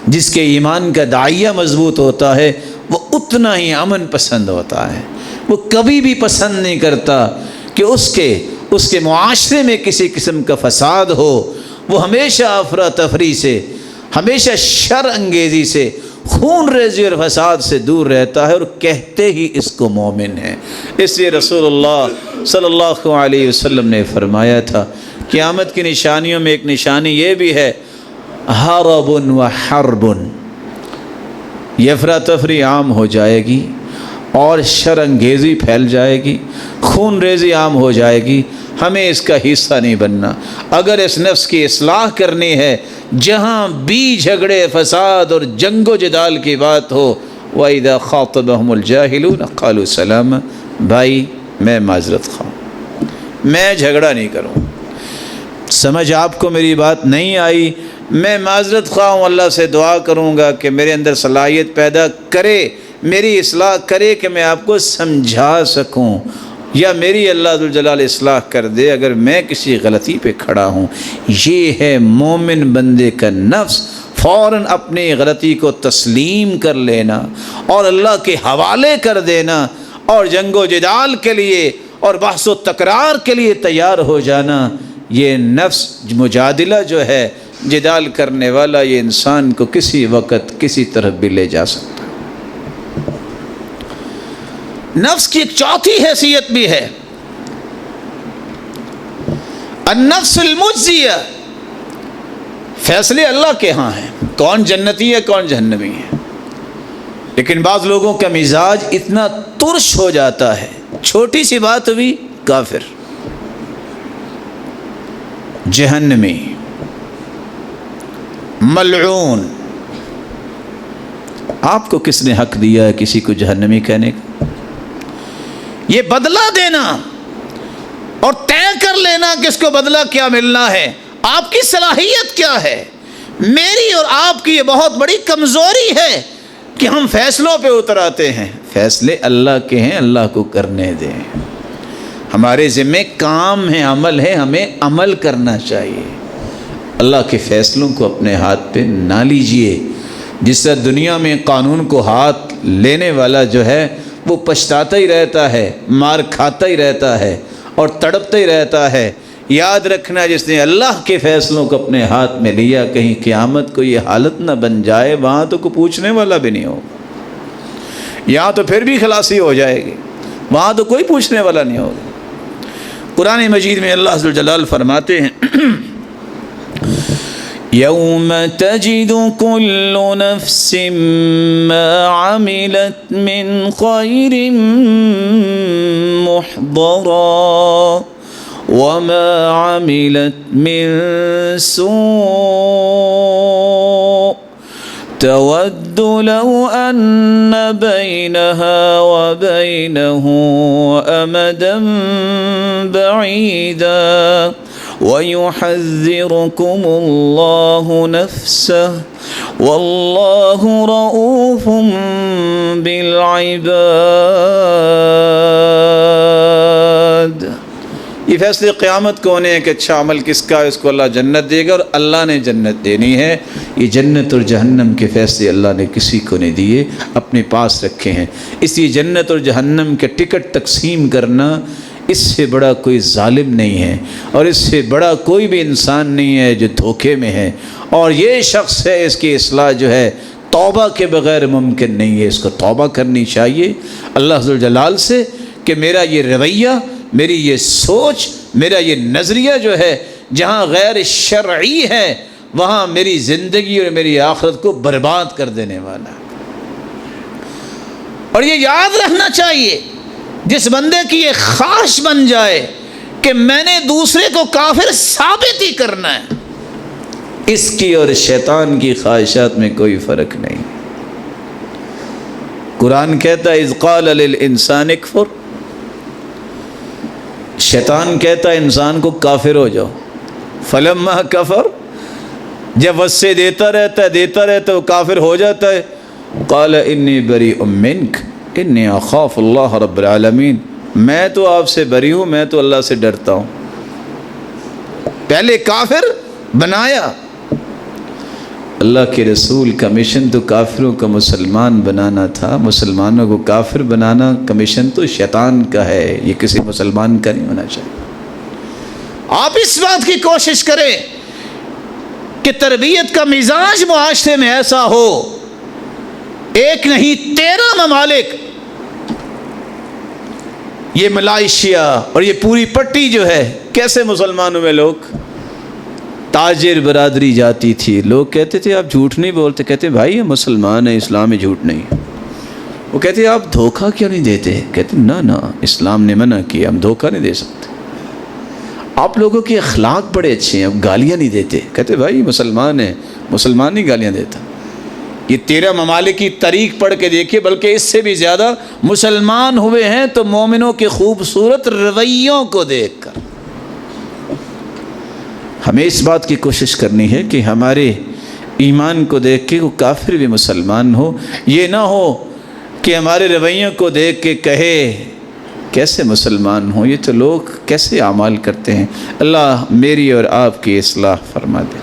جس کے ایمان کا داعیہ مضبوط ہوتا ہے، وہ اتنا ہی امن پسند ہوتا ہے، وہ کبھی بھی پسند نہیں کرتا کہ اس کے معاشرے میں کسی قسم کا فساد ہو۔ وہ ہمیشہ افراتفری سے، ہمیشہ شر انگیزی سے، خون ریزی اور فساد سے دور رہتا ہے، اور کہتے ہی اس کو مومن ہے۔ اس لیے رسول اللہ صلی اللہ علیہ وسلم نے فرمایا تھا، قیامت کی نشانیوں میں ایک نشانی یہ بھی ہے، حرب و حرب، یہ افراتفری عام ہو جائے گی اور شر انگیزی پھیل جائے گی، خون ریزی عام ہو جائے گی، ہمیں اس کا حصہ نہیں بننا۔ اگر اس نفس کی اصلاح کرنی ہے، جہاں بھی جھگڑے، فساد اور جنگ و جدال کی بات ہو، وَإِذَا خَاطَبَهُمُ الْجَاهِلُونَ قَالُوا سَلَامًا، بھائی میں معذرت خواہ، میں جھگڑا نہیں کروں، سمجھ آپ کو میری بات نہیں آئی، میں معذرت خواہ ہوں، اللہ سے دعا کروں گا کہ میرے اندر صلاحیت پیدا کرے، میری اصلاح کرے کہ میں آپ کو سمجھا سکوں، یا میری اللہ ذو الجلال اصلاح کر دے اگر میں کسی غلطی پہ کھڑا ہوں۔ یہ ہے مومن بندے کا نفس، فوراً اپنی غلطی کو تسلیم کر لینا اور اللہ کے حوالے کر دینا، اور جنگ و جدال کے لیے اور بحث و تکرار کے لیے تیار ہو جانا۔ یہ نفس مجادلہ جو ہے، جدال کرنے والا، یہ انسان کو کسی وقت کسی طرف بھی لے جا سکتا۔ نفس کی ایک چوتھی حیثیت بھی ہے، النفس المجزیہ، فیصلے اللہ کے ہاں ہیں، کون جنتی ہے کون جہنمی ہے، لیکن بعض لوگوں کا مزاج اتنا ترش ہو جاتا ہے چھوٹی سی بات ہوئی کافر، جہنمی، ملعون۔ آپ کو کس نے حق دیا ہے کسی کو جہنمی کہنے کا؟ یہ بدلہ دینا اور طے کر لینا کہ اس کو بدلہ کیا ملنا ہے، آپ کی صلاحیت کیا ہے؟ میری اور آپ کی یہ بہت بڑی کمزوری ہے کہ ہم فیصلوں پہ اتر آتے ہیں۔ فیصلے اللہ کے ہیں، اللہ کو کرنے دیں۔ ہمارے ذمہ کام ہے، عمل ہے، ہمیں عمل کرنا چاہیے۔ اللہ کے فیصلوں کو اپنے ہاتھ پہ نہ لیجئے۔ جس طرح دنیا میں قانون کو ہاتھ لینے والا جو ہے وہ پچھتاتا ہی رہتا ہے، مار کھاتا ہی رہتا ہے اور تڑپتا ہی رہتا ہے، یاد رکھنا جس نے اللہ کے فیصلوں کو اپنے ہاتھ میں لیا، کہیں قیامت کو یہ حالت نہ بن جائے وہاں تو کوئی پوچھنے والا بھی نہیں ہوگا۔ یہاں تو پھر بھی خلاصی ہو جائے گی، وہاں تو کوئی پوچھنے والا نہیں ہوگا۔ قرآن مجید میں اللہ عز و جلال فرماتے ہیں یوم تجد كل نفس ما عملت من خير محضرا وما عملت من سوء تود لو أن بينها وبينه أمدا بعيدا ويحذركم الله نفسه والله رؤوف بالعباد۔ یہ فیصلے قیامت کو ہونے ہیں کہ اچھا عمل کس کا ہے، اس کو اللہ جنت دے گا، اور اللہ نے جنت دینی ہے۔ یہ جنت اور جہنم کے فیصلے اللہ نے کسی کو نہیں دیے، اپنے پاس رکھے ہیں۔ اس لیے جنت اور جہنم کے ٹکٹ تقسیم کرنا اس سے بڑا کوئی ظالم نہیں ہے، اور اس سے بڑا کوئی بھی انسان نہیں ہے جو دھوکے میں ہے، اور یہ شخص ہے اس کی اصلاح جو ہے توبہ کے بغیر ممکن نہیں ہے۔ اس کو توبہ کرنی چاہیے اللہ ذو الجلال سے کہ میرا یہ رویہ، میری یہ سوچ، میرا یہ نظریہ جو ہے جہاں غیر شرعی ہے وہاں میری زندگی اور میری آخرت کو برباد کر دینے والا ہے۔ اور یہ یاد رکھنا چاہیے جس بندے کی یہ خواہش بن جائے کہ میں نے دوسرے کو کافر ثابت ہی کرنا ہے، اس کی اور شیطان کی خواہشات میں کوئی فرق نہیں۔ قرآن کہتا ہے اذ قال للانسان اکفر، شیطان کہتا ہے انسان کو کافر ہو جاؤ، فلما کفر، جب وصے دیتا رہتا ہے وہ کافر ہو جاتا ہے، قال انی بریء منک انی اخاف اللہ رب العالمین، میں تو آپ سے بری ہوں، میں تو اللہ سے ڈرتا ہوں۔ پہلے کافر بنایا، اللہ کے رسول کا مشن تو کافروں کا مسلمان بنانا تھا، مسلمانوں کو کافر بنانا کا مشن تو شیطان کا ہے، یہ کسی مسلمان کا نہیں ہونا چاہیے۔ آپ اس بات کی کوشش کریں کہ تربیت کا مزاج معاشرے میں ایسا ہو، ایک نہیں 13 ممالک، یہ ملائیشیا اور یہ پوری پٹی جو ہے، کیسے مسلمانوں میں لوگ، تاجر برادری جاتی تھی، لوگ کہتے تھے آپ جھوٹ نہیں بولتے، کہتے بھائی ہم مسلمان ہیں، اسلام میں جھوٹ نہیں۔ وہ کہتے آپ دھوکہ کیوں نہیں دیتے، کہتے نہ اسلام نے منع کیا، ہم دھوکہ نہیں دے سکتے۔ آپ لوگوں کے اخلاق بڑے اچھے ہیں، اب گالیاں نہیں دیتے، کہتے بھائی مسلمان ہیں، مسلمان نہیں گالیاں دیتا۔ یہ 13 ممالک کی تاریخ پڑھ کے دیکھیے، بلکہ اس سے بھی زیادہ مسلمان ہوئے ہیں تو مومنوں کے خوبصورت رویوں کو دیکھ کر۔ ہمیں اس بات کی کوشش کرنی ہے کہ ہمارے ایمان کو دیکھ کے وہ کافر بھی مسلمان ہو، یہ نہ ہو کہ ہمارے رویوں کو دیکھ کے کہے کیسے مسلمان ہوں، یہ تو لوگ کیسے اعمال کرتے ہیں۔ اللہ میری اور آپ کی اصلاح فرما دے۔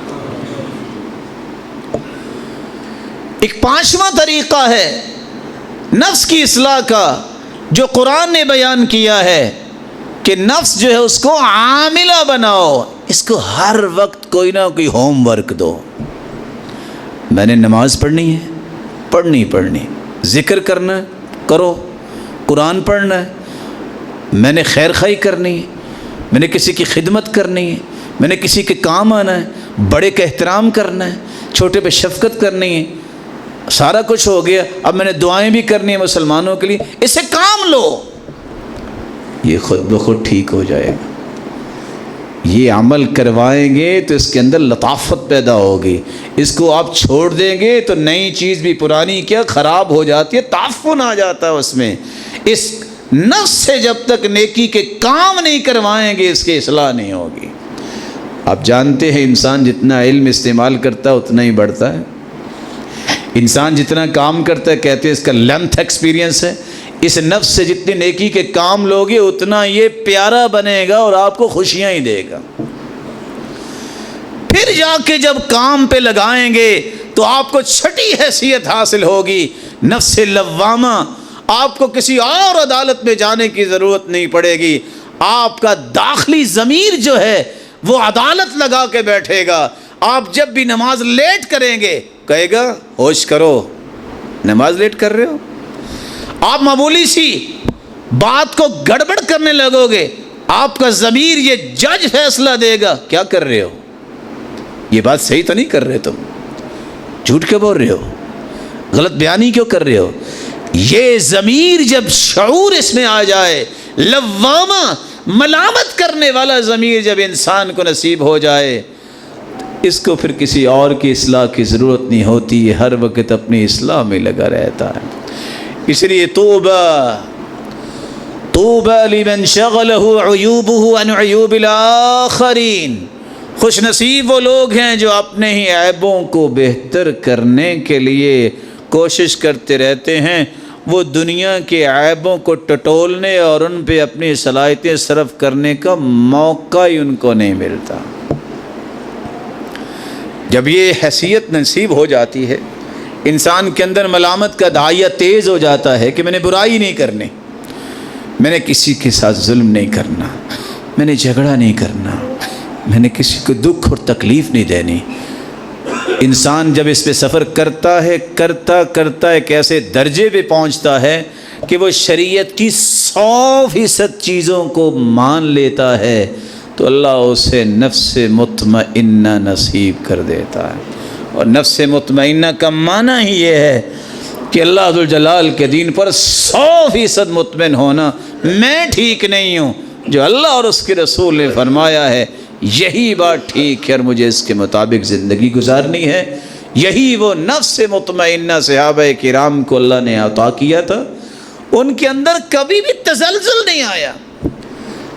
ایک 5واں طریقہ ہے نفس کی اصلاح کا جو قرآن نے بیان کیا ہے کہ نفس جو ہے اس کو عاملہ بناؤ، اس کو ہر وقت کوئی نہ کوئی ہوم ورک دو۔ میں نے نماز پڑھنی ہے، پڑھنی، ذکر کرنا ہے کرو، قرآن پڑھنا ہے، میں نے خیر خواہی کرنی ہے، میں نے کسی کی خدمت کرنی ہے، میں نے کسی کے کام آنا ہے، بڑے کا احترام کرنا ہے، چھوٹے پہ شفقت کرنی ہے، سارا کچھ ہو گیا، اب میں نے دعائیں بھی کرنی ہیں مسلمانوں کے لیے، اسے کام لو۔ یہ خود بخود ٹھیک ہو جائے گا۔ یہ عمل کروائیں گے تو اس کے اندر لطافت پیدا ہوگی، اس کو آپ چھوڑ دیں گے تو نئی چیز بھی پرانی کیا خراب ہو جاتی ہے، تعفن آ جاتا ہے اس میں۔ اس نفس سے جب تک نیکی کے کام نہیں کروائیں گے اس کی اصلاح نہیں ہوگی۔ آپ جانتے ہیں انسان جتنا علم استعمال کرتا ہے اتنا ہی بڑھتا ہے، انسان جتنا کام کرتا ہے کہتے ہیں اس کا لینتھ ایکسپیرینس ہے، اس نفس سے جتنے نیکی کے کام لوگے اتنا یہ پیارا بنے گا اور آپ کو خوشیاں ہی دے گا۔ پھر جا کے جب کام پہ لگائیں گے تو آپ کو چھٹی حیثیت حاصل ہوگی، نفس لوامہ۔ آپ کو کسی اور عدالت میں جانے کی ضرورت نہیں پڑے گی، آپ کا داخلی ضمیر جو ہے وہ عدالت لگا کے بیٹھے گا۔ آپ جب بھی نماز لیٹ کریں گے کہے گا ہوش کرو، نماز لیٹ کر رہے ہو۔ آپ معمولی سی بات کو گڑبڑ کرنے لگو گے، آپ کا ضمیر یہ جج فیصلہ دے گا کیا کر رہے ہو، یہ بات صحیح تو نہیں کر رہے، تم جھوٹ کیوں بول رہے ہو، غلط بیانی کیوں کر رہے ہو۔ یہ ضمیر جب شعور اس میں آ جائے، لوامہ ملامت کرنے والا ضمیر جب انسان کو نصیب ہو جائے، اس کو پھر کسی اور کی اصلاح کی ضرورت نہیں ہوتی، یہ ہر وقت اپنی اصلاح میں لگا رہتا ہے۔ اس لیے طوبى لمن شغله عیوبه عن عیوب الآخرین، خوش نصیب وہ لوگ ہیں جو اپنے ہی عیبوں کو بہتر کرنے کے لیے کوشش کرتے رہتے ہیں، وہ دنیا کے عیبوں کو ٹٹولنے اور ان پہ اپنی صلاحیتیں صرف کرنے کا موقع ہی ان کو نہیں ملتا۔ جب یہ حیثیت نصیب ہو جاتی ہے، انسان کے اندر ملامت کا دھائیہ تیز ہو جاتا ہے کہ میں نے برائی نہیں کرنی، میں نے کسی کے ساتھ ظلم نہیں کرنا، میں نے جھگڑا نہیں کرنا، میں نے کسی کو دکھ اور تکلیف نہیں دینی۔ انسان جب اس پہ سفر کرتا ہے ایک ایسے درجے پہ پہنچتا ہے کہ وہ شریعت کی 100% چیزوں کو مان لیتا ہے تو اللہ اسے نفس مطمئنہ نصیب کر دیتا ہے۔ اور نفس مطمئنہ کا معنی ہی یہ ہے کہ اللہ ذوالجلال کے دین پر 100% مطمئن ہونا، میں ٹھیک نہیں ہوں، جو اللہ اور اس کے رسول نے فرمایا ہے یہی بات ٹھیک ہے اور مجھے اس کے مطابق زندگی گزارنی ہے۔ یہی وہ نفس مطمئنہ صحابہ کرام کو اللہ نے عطا کیا تھا، ان کے اندر کبھی بھی تزلزل نہیں آیا۔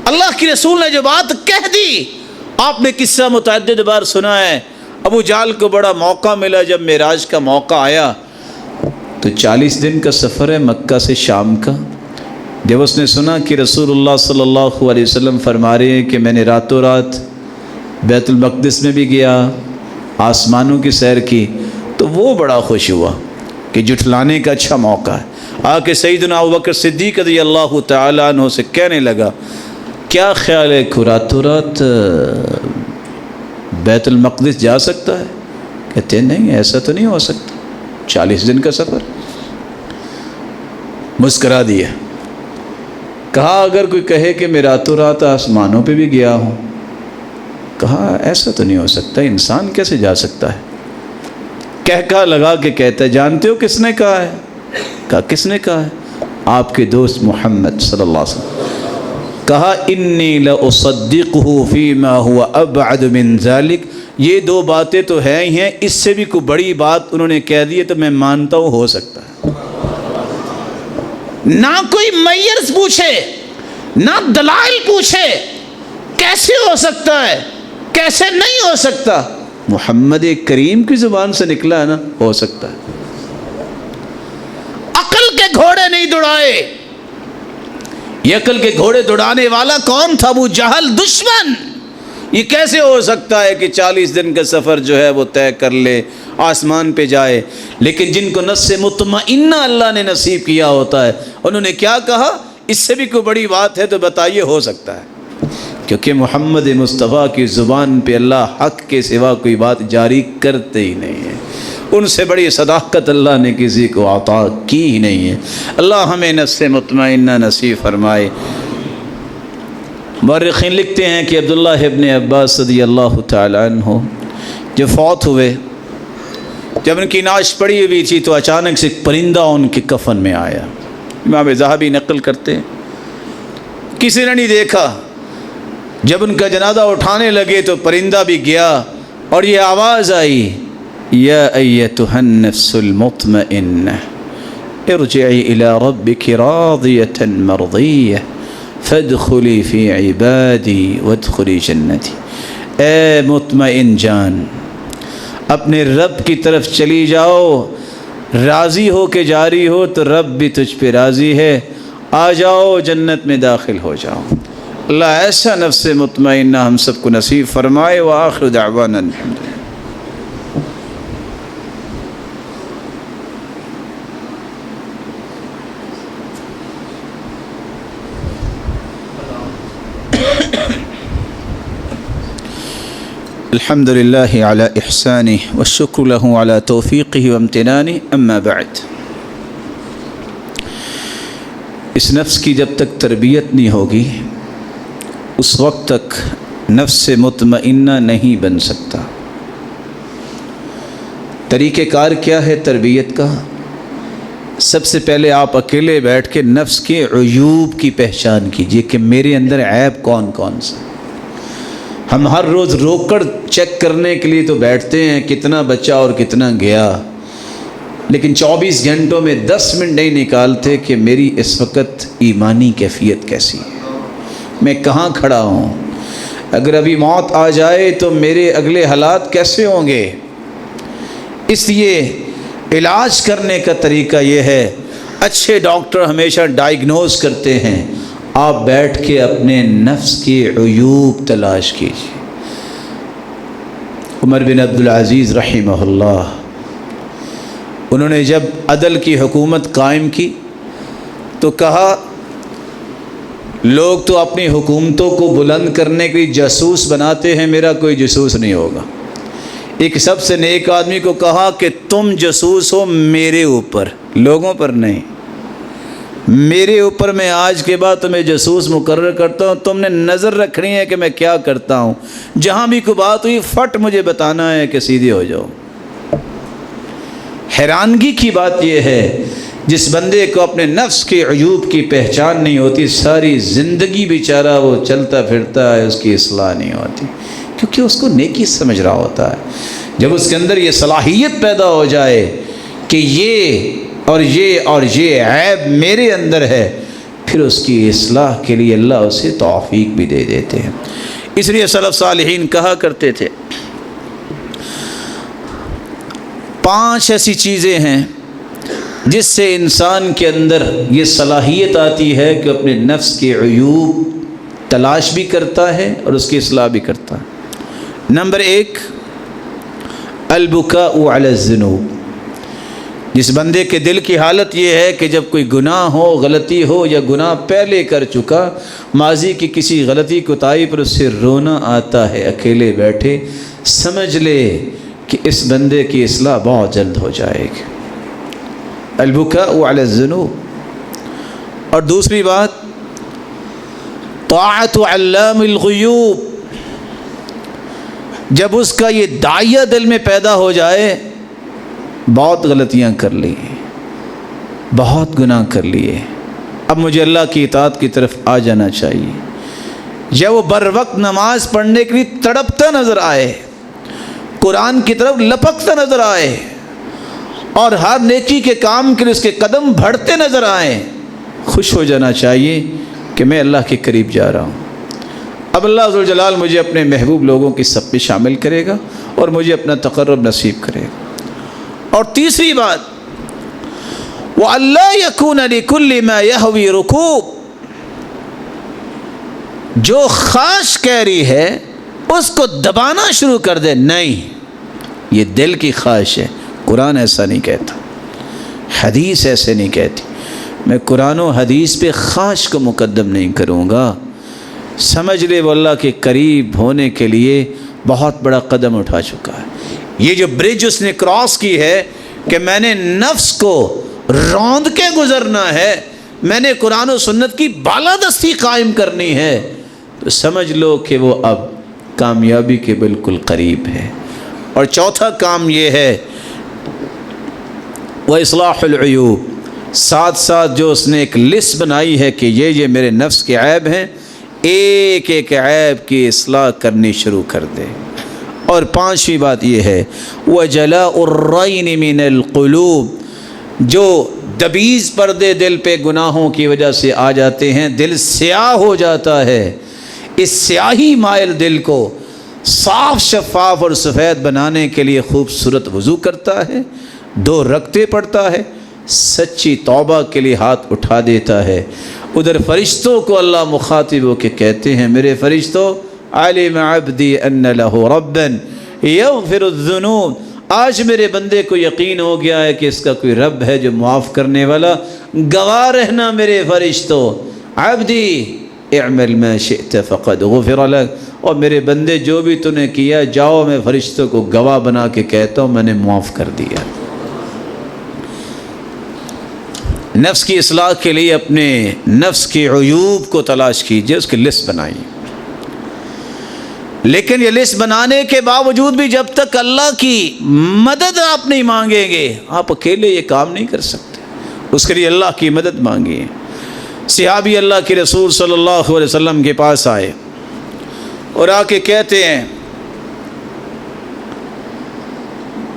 اللہ کے رسول نے جو بات کہہ دی، آپ نے قصہ متعدد بار سنا ہے، ابو جہل کو بڑا موقع ملا جب معراج کا موقع آیا تو 40 دن کا سفر ہے مکہ سے شام کا۔ جب اس نے سنا کہ رسول اللہ صلی اللہ علیہ وسلم فرما رہے ہیں کہ میں نے راتوں رات بیت المقدس میں بھی گیا، آسمانوں کی سیر کی، تو وہ بڑا خوش ہوا کہ جھٹلانے کا اچھا موقع ہے۔ آ کے سیدنا ابوبکر صدیق رضی اللہ تعالیٰ عنہ سے کہنے لگا کیا خیال ہے کہ راتوں رات بیت المقدس جا سکتا ہے؟ کہتے ہیں نہیں، ایسا تو نہیں ہو سکتا، 40 دن کا سفر۔ مسکرا دیا، کہا اگر کوئی کہے کہ میں راتوں رات آسمانوں پہ بھی گیا ہوں، کہا ایسا تو نہیں ہو سکتا، انسان کیسے جا سکتا ہے؟ کہا لگا کے کہتا ہے جانتے ہو کس نے کہا ہے؟ کہا کس نے کہا ہے؟ آپ کے دوست محمد صلی اللہ علیہ وسلم۔ کہا انی لاصدقہ فیما هو ابعد من ذلک، یہ دو باتیں تو ہیں ہی ہیں، اس سے بھی کوئی بڑی بات انہوں نے کہہ دی ہے تو میں مانتا ہوں ہو سکتا ہے۔ نہ کوئی میرز پوچھے، نہ دلائل پوچھے، کیسے ہو سکتا ہے، کیسے نہیں ہو سکتا، محمد کریم کی زبان سے نکلا ہے نا، ہو سکتا ہے۔ عقل کے گھوڑے نہیں دوڑائے۔ یہ عقل کے گھوڑے دوڑانے والا کون تھا؟ ابو جہل، دشمن۔ یہ کیسے ہو سکتا ہے کہ 40 دن کا سفر جو ہے وہ طے کر لے، آسمان پہ جائے؟ لیکن جن کو نفس مطمئنہ اللہ نے نصیب کیا ہوتا ہے، انہوں نے کیا کہا؟ اس سے بھی کوئی بڑی بات ہے تو بتائیے ہو سکتا ہے، کیونکہ محمد مصطفیٰ کی زبان پہ اللہ حق کے سوا کوئی بات جاری کرتے ہی نہیں ہے، ان سے بڑی صداقت اللہ نے کسی کو عطا کی ہی نہیں ہے۔ اللہ ہمیں نفس مطمئنہ نصیب فرمائے۔ مورخین لکھتے ہیں کہ عبداللہ ابن عباس رضی اللہ تعالیٰ عنہ جب فوت ہوئے، جب ان کی نعش پڑی ہوئی تھی تو اچانک سے ایک پرندہ ان کے کفن میں آیا۔ امام ذہبی نقل کرتے ہیں کسی نے نہیں دیکھا. جب ان کا جنازہ اٹھانے لگے تو پرندہ بھی گیا اور یہ آواز آئی یا ایتھا النفس المطمئنہ ارجعی الی ربک راضیۃ مرضیہ فادخلی فی عبادی وادخلی جنتی. اے مطمئن جان اپنے رب کی طرف چلی جاؤ، راضی ہو کے جاری ہو تو رب بھی تجھ پہ راضی ہے، آ جاؤ جنت میں داخل ہو جاؤ. اللہ ایسا نفس مطمئنہ ہم سب کو نصیب فرمائے. وآخر دعوانا الحمد للہ. الحمد للہ علی احسانہ والشکر لہ علی توفیقہ وامتنانہ. اما بعد، اس نفس کی جب تک تربیت نہیں ہوگی اس وقت تک نفس مطمئنہ نہیں بن سکتا. طریقہ کار کیا ہے تربیت کا؟ سب سے پہلے آپ اکیلے بیٹھ کے نفس کے عیوب کی پہچان کیجئے کہ میرے اندر عیب کون کون سا. ہم ہر روز روک کر چیک کرنے کے لیے تو بیٹھتے ہیں کتنا بچا اور کتنا گیا، لیکن 24 گھنٹوں میں 10 منٹ نہیں نکالتے کہ میری اس وقت ایمانی کیفیت کیسی ہے، میں کہاں کھڑا ہوں، اگر ابھی موت آ جائے تو میرے اگلے حالات کیسے ہوں گے. اس لیے علاج کرنے کا طریقہ یہ ہے، اچھے ڈاکٹر ہمیشہ ڈائیگنوز کرتے ہیں، آپ بیٹھ کے اپنے نفس کے عیوب تلاش کیجیے. عمر بن عبدالعزیز رحمہ اللہ، انہوں نے جب عدل کی حکومت قائم کی تو کہا لوگ تو اپنی حکومتوں کو بلند کرنے کے لیے جاسوس بناتے ہیں، میرا کوئی جاسوس نہیں ہوگا. ایک سب سے نیک آدمی کو کہا کہ تم جاسوس ہو میرے اوپر، لوگوں پر نہیں، میرے اوپر. میں آج کے بعد تمہیں جاسوس مقرر کرتا ہوں، تم نے نظر رکھنی ہے کہ میں کیا کرتا ہوں، جہاں بھی کوئی بات ہوئی فٹ مجھے بتانا ہے کہ سیدھے ہو جاؤ. حیرانگی کی بات یہ ہے جس بندے کو اپنے نفس کے عیوب کی پہچان نہیں ہوتی، ساری زندگی بیچارہ وہ چلتا پھرتا ہے، اس کی اصلاح نہیں ہوتی، کیونکہ اس کو نیکی سمجھ رہا ہوتا ہے. جب اس کے اندر یہ صلاحیت پیدا ہو جائے کہ یہ اور یہ عیب میرے اندر ہے، پھر اس کی اصلاح کے لیے اللہ اسے توفیق بھی دے دیتے ہیں. اس لیے سلف صالحین کہا کرتے تھے 5 ایسی چیزیں ہیں جس سے انسان کے اندر یہ صلاحیت آتی ہے کہ اپنے نفس کے عیوب تلاش بھی کرتا ہے اور اس کی اصلاح بھی کرتا ہے. نمبر 1 البکاء علی الذنوب. جس بندے کے دل کی حالت یہ ہے کہ جب کوئی گناہ ہو، غلطی ہو یا گناہ پہلے کر چکا، ماضی کی کسی غلطی کوتاہی پر اس سے رونا آتا ہے، اکیلے بیٹھے سمجھ لے کہ اس بندے کی اصلاح بہت جلد ہو جائے گی. البکاء علی الذنوب. اور دوسری بات طاعت علام الغیوب. جب اس کا یہ داعیہ دل میں پیدا ہو جائے، بہت غلطیاں کر لی، بہت گناہ کر لیے، اب مجھے اللہ کی اطاعت کی طرف آ جانا چاہیے. جب وہ بر وقت نماز پڑھنے کے لیے تڑپتا نظر آئے، قرآن کی طرف لپکتا نظر آئے، اور ہر نیکی کے کام کے لیے اس کے قدم بڑھتے نظر آئیں، خوش ہو جانا چاہیے کہ میں اللہ کے قریب جا رہا ہوں. اب اللہ ذوالجلال مجھے اپنے محبوب لوگوں کی صف میں شامل کرے گا اور مجھے اپنا تقرب نصیب کرے گا. اور تیسری بات وَأَلَّا يَكُونَ لِكُلِّ مَا يَهْوِي رُكُوب. جو خواہش کہہ رہی ہے اس کو دبانا شروع کر دے. نہیں، یہ دل کی خواہش ہے، قرآن ایسا نہیں کہتا، حدیث ایسے نہیں کہتی. میں قرآن و حدیث پہ خواہش کو مقدم نہیں کروں گا. سمجھ لے وہ اللہ کے قریب ہونے کے لیے بہت بڑا قدم اٹھا چکا ہے. یہ جو برج اس نے کراس کی ہے کہ میں نے نفس کو روند کے گزرنا ہے، میں نے قرآن و سنت کی بالادستی قائم کرنی ہے، تو سمجھ لو کہ وہ اب کامیابی کے بالکل قریب ہے. اور چوتھا کام یہ ہے وہ اصلاح العیوب. ساتھ ساتھ جو اس نے ایک لسٹ بنائی ہے کہ یہ میرے نفس کے عیب ہیں، ایک ایک عیب کی اصلاح کرنی شروع کر دے۔ اور پانچویں بات یہ ہے وَجَلَاءُ الرَّيْنِ مِنَ الْقُلُوبِ، جو دبیز پردے دل پہ گناہوں کی وجہ سے آ جاتے ہیں، دل سیاہ ہو جاتا ہے، اس سیاہی مائل دل کو صاف شفاف اور سفید بنانے کے لیے خوبصورت وضو کرتا ہے، 2 رکعتیں پڑھتا ہے، سچی توبہ کے لیے ہاتھ اٹھا دیتا ہے۔ ادھر فرشتوں کو اللہ مخاطب ہو کے کہتے ہیں میرے فرشتوں علم عبدی ان لہ ربا یغفر الذنوب، آج میرے بندے کو یقین ہو گیا ہے کہ اس کا کوئی رب ہے جو معاف کرنے والا۔ گواہ رہنا میرے فرشتوں، عبدی اعمل ما شئت فقد غفر لک، اور میرے بندے جو بھی تو نے کیا جاؤ، میں فرشتوں کو گواہ بنا کے کہتا ہوں میں نے معاف کر دیا۔ نفس کی اصلاح کے لیے اپنے نفس کے عیوب کو تلاش کیجئے، اس کی لسٹ بنائیے، لیکن یہ لسٹ بنانے کے باوجود بھی جب تک اللہ کی مدد آپ نہیں مانگیں گے، آپ اکیلے یہ کام نہیں کر سکتے، اس کے لیے اللہ کی مدد مانگیے۔ صحابی اللہ کے رسول صلی اللہ علیہ وسلم کے پاس آئے اور آ کے کہتے ہیں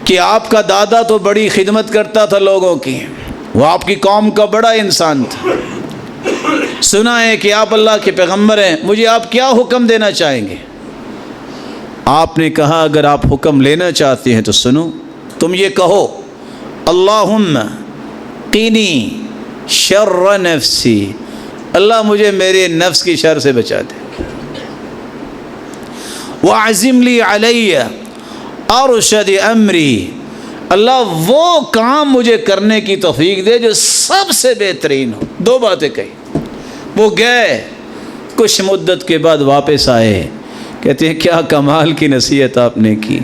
کہ آپ کا دادا تو بڑی خدمت کرتا تھا لوگوں کی، وہ آپ کی قوم کا بڑا انسان تھا، سنا ہے کہ آپ اللہ کے پیغمبر ہیں، مجھے آپ کیا حکم دینا چاہیں گے؟ آپ نے کہا اگر آپ حکم لینا چاہتے ہیں تو سنو، تم یہ کہو اللہم قینی شر نفسی، اللہ مجھے میرے نفس کی شر سے بچا دے، وَعَزِمْ لِي عَلَيَّ أَرْشَدِ أَمْرِي، اللہ وہ کام مجھے کرنے کی توفیق دے جو سب سے بہترین ہو۔ 2 باتیں کہی، وہ گئے، کچھ مدت کے بعد واپس آئے، کہتے ہیں کیا کمال کی نصیحت آپ نے کی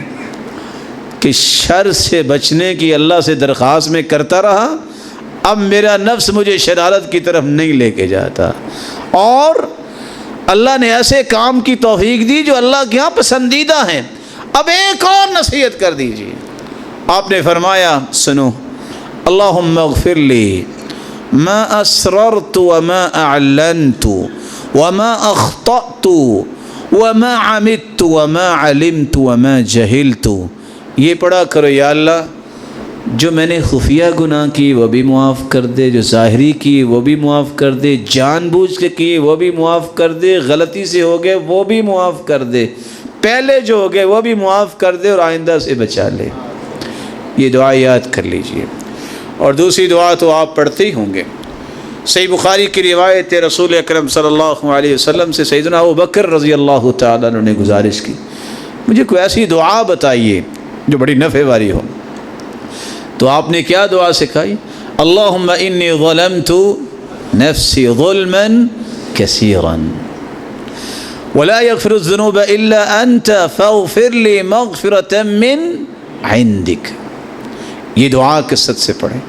کہ شر سے بچنے کی اللہ سے درخواست میں کرتا رہا، اب میرا نفس مجھے شرارت کی طرف نہیں لے کے جاتا، اور اللہ نے ایسے کام کی توفیق دی جو اللہ کے ہاں پسندیدہ ہیں۔ اب ایک اور نصیحت کر دیجیے، آپ نے فرمایا سنو اللہم اغفر لی ما اسررت وما اعلنت وما اخطأت وما عمدت وما علمت وما جہلت، یہ پڑھا کرو یا اللہ جو میں نے خفیہ گناہ کی وہ بھی معاف کر دے، جو ظاہری کی وہ بھی معاف کر دے، جان بوجھ کے کی وہ بھی معاف کر دے، غلطی سے ہو گئے وہ بھی معاف کر دے، پہلے جو ہو گئے وہ بھی معاف کر دے، اور آئندہ سے بچا لے۔ یہ دعا یاد کر لیجئے۔ اور دوسری دعا تو آپ پڑھتے ہی ہوں گے، صحیح بخاری کی روایت ہے، رسول اکرم صلی اللہ علیہ وسلم سے سیدنا ابوبکر رضی اللہ تعالیٰ عنہ نے گزارش کی مجھے کوئی ایسی دعا بتائیے جو بڑی نفع والی ہو، تو آپ نے کیا دعا سکھائی؟ اللہم انی ظلمت نفسی ظلما کثیرا ولا یغفر الذنوب الا انت فاغفر لی مغفرة من عندک۔ یہ دعا کثرت سے پڑھیں،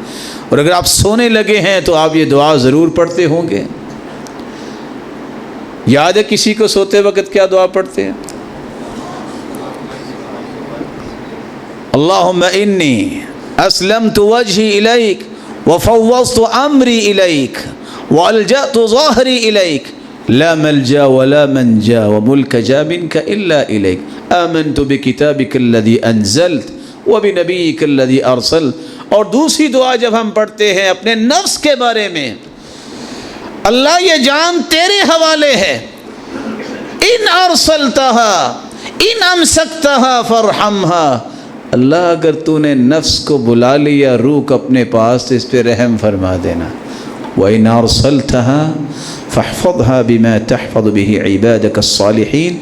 اور اگر آپ سونے لگے ہیں تو آپ یہ دعا ضرور پڑھتے ہوں گے۔ یاد ہے کسی کو سوتے وقت کیا دعا پڑھتے ہیں؟ اللہم انی اسلمت وجہی الیک وفوضت امری الیک والجأت ظہری الیک لا ملجا ولا منجا وملکجا منک الا الیک آمنت بکتابک الذی انزلت وبنبیک الذی ارسلت۔ اور دوسری دعا جب ہم پڑھتے ہیں اپنے نفس کے بارے میں، اللہ یہ جان تیرے حوالے ہے، ان ارسلتها ان امسکتها فارحمها، اللہ اگر تو نے نفس کو بلا لیا روح کو اپنے پاس تو اس پہ رحم فرما دینا، وَإِنْ أَرْسَلْتَهَا فَاحْفَظْهَا بِمَا تَحْفَظُ بِهِ عِبَادَكَ الصَّالِحِينَ،